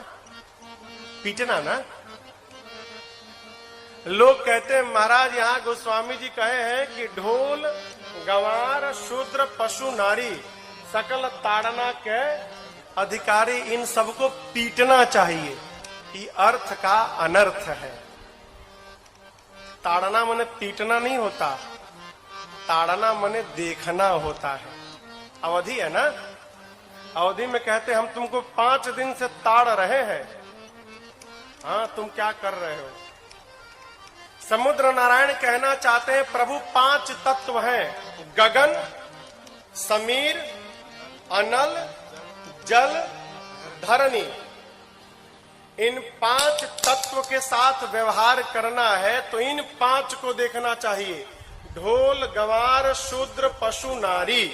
S1: पीटना ना। लोग कहते हैं महाराज यहाँ गोस्वामी जी कहे हैं कि ढोल गंवार शूद्र पशु नारी सकल ताड़ना के अधिकारी, इन सबको पीटना चाहिए। ये अर्थ का अनर्थ है। ताड़ना मने पीटना नहीं होता, ताड़ना मने देखना होता है। अवधि है ना, अवधि में कहते हम तुमको 5 दिन से ताड़ रहे हैं, हाँ तुम क्या कर रहे हो। समुद्र नारायण कहना चाहते हैं प्रभु 5 तत्व हैं, गगन समीर, अनल, जल, धरणी, इन 5 तत्व के साथ व्यवहार करना है तो इन 5 को देखना चाहिए। ढोल, गवार, शूद्र, पशु, नारी।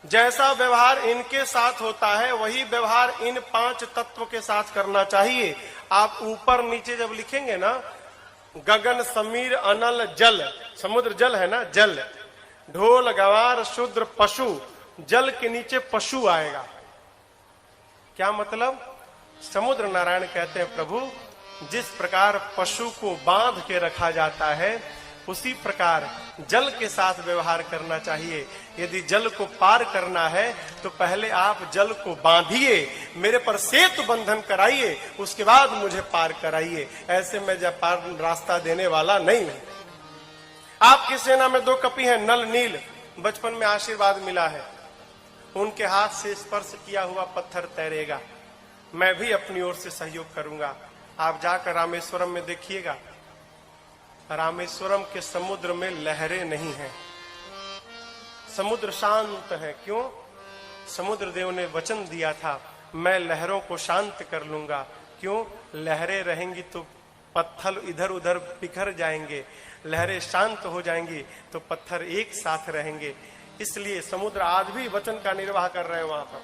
S1: जैसा व्यवहार इनके साथ होता है वही व्यवहार इन 5 तत्व के साथ करना चाहिए। आप ऊपर नीचे जब लिखेंगे ना, गगन, समीर, अनल, जल, समुद्र जल है ना, जल, ढोल, गवार, शूद्र, पशु, जल के नीचे पशु आएगा। क्या मतलब? समुद्र नारायण कहते हैं, प्रभु जिस प्रकार पशु को बांध के रखा जाता है उसी प्रकार जल के साथ व्यवहार करना चाहिए। यदि जल को पार करना है तो पहले आप जल को बांधिए, मेरे पर सेतु बंधन कराइए, उसके बाद मुझे पार कराइए। ऐसे मैं जब पार रास्ता देने वाला नहीं हूं। आपकी सेना में 2 कपि हैं, नल, नील, बचपन में आशीर्वाद मिला है, उनके हाथ से स्पर्श किया हुआ पत्थर तैरेगा। मैं भी अपनी ओर से सहयोग करूंगा। आप जाकर रामेश्वरम में देखिएगा, रामेश्वरम के समुद्र में लहरें नहीं हैं, समुद्र शांत है। क्यों? समुद्र देव ने वचन दिया था, मैं लहरों को शांत कर लूंगा। क्यों? लहरें रहेंगी तो पत्थर इधर उधर बिखर जाएंगे, लहरें शांत हो जाएंगी तो पत्थर एक साथ रहेंगे। इसलिए समुद्र आज भी वचन का निर्वाह कर रहे हैं वहां पर।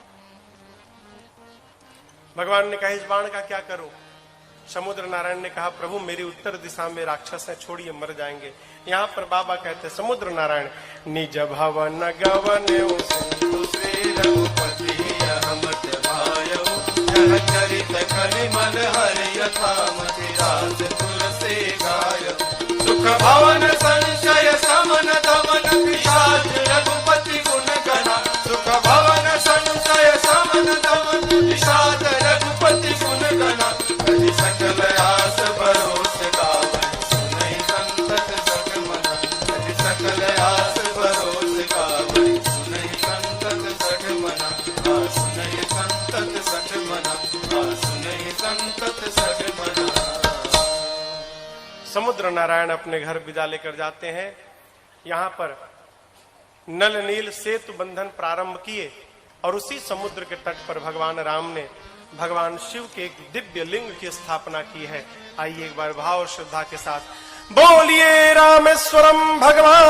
S1: भगवान ने कहा, इस बाण का क्या करूं? समुद्र नारायण ने कहा, प्रभु मेरी उत्तर दिशा में राक्षस है, छोड़िए, मर जाएंगे। यहाँ पर बाबा कहते हैं, समुद्र नारायण निज भवन गवन
S3: श्री रघुपति अहमत भायौ, यह चरित कलिमल हरि यथामति रास तुलसी गाय। सुख भवन संशय समन दमन पिशाच रघुपति गुण गणा। सुख भवन संशय समन दमन पिशाच रघुपति गुण गणा। हरि सकल आस भरोस गावै, सुनहि संतत सठ मना। हरि सकल आस भरोस गावै, सुनहि संतत सठ मना। सुनहि संतत सठ मना, सुनहि संतत सठ मना।
S1: समुद्र नारायण अपने घर विदा लेकर जाते हैं। यहाँ पर नल नील सेतु बंधन प्रारंभ किए और उसी समुद्र के तट पर भगवान राम ने भगवान शिव के एक दिव्य लिंग की स्थापना की है। आइए एक बार भाव श्रद्धा के साथ बोलिए रामेश्वरम भगवान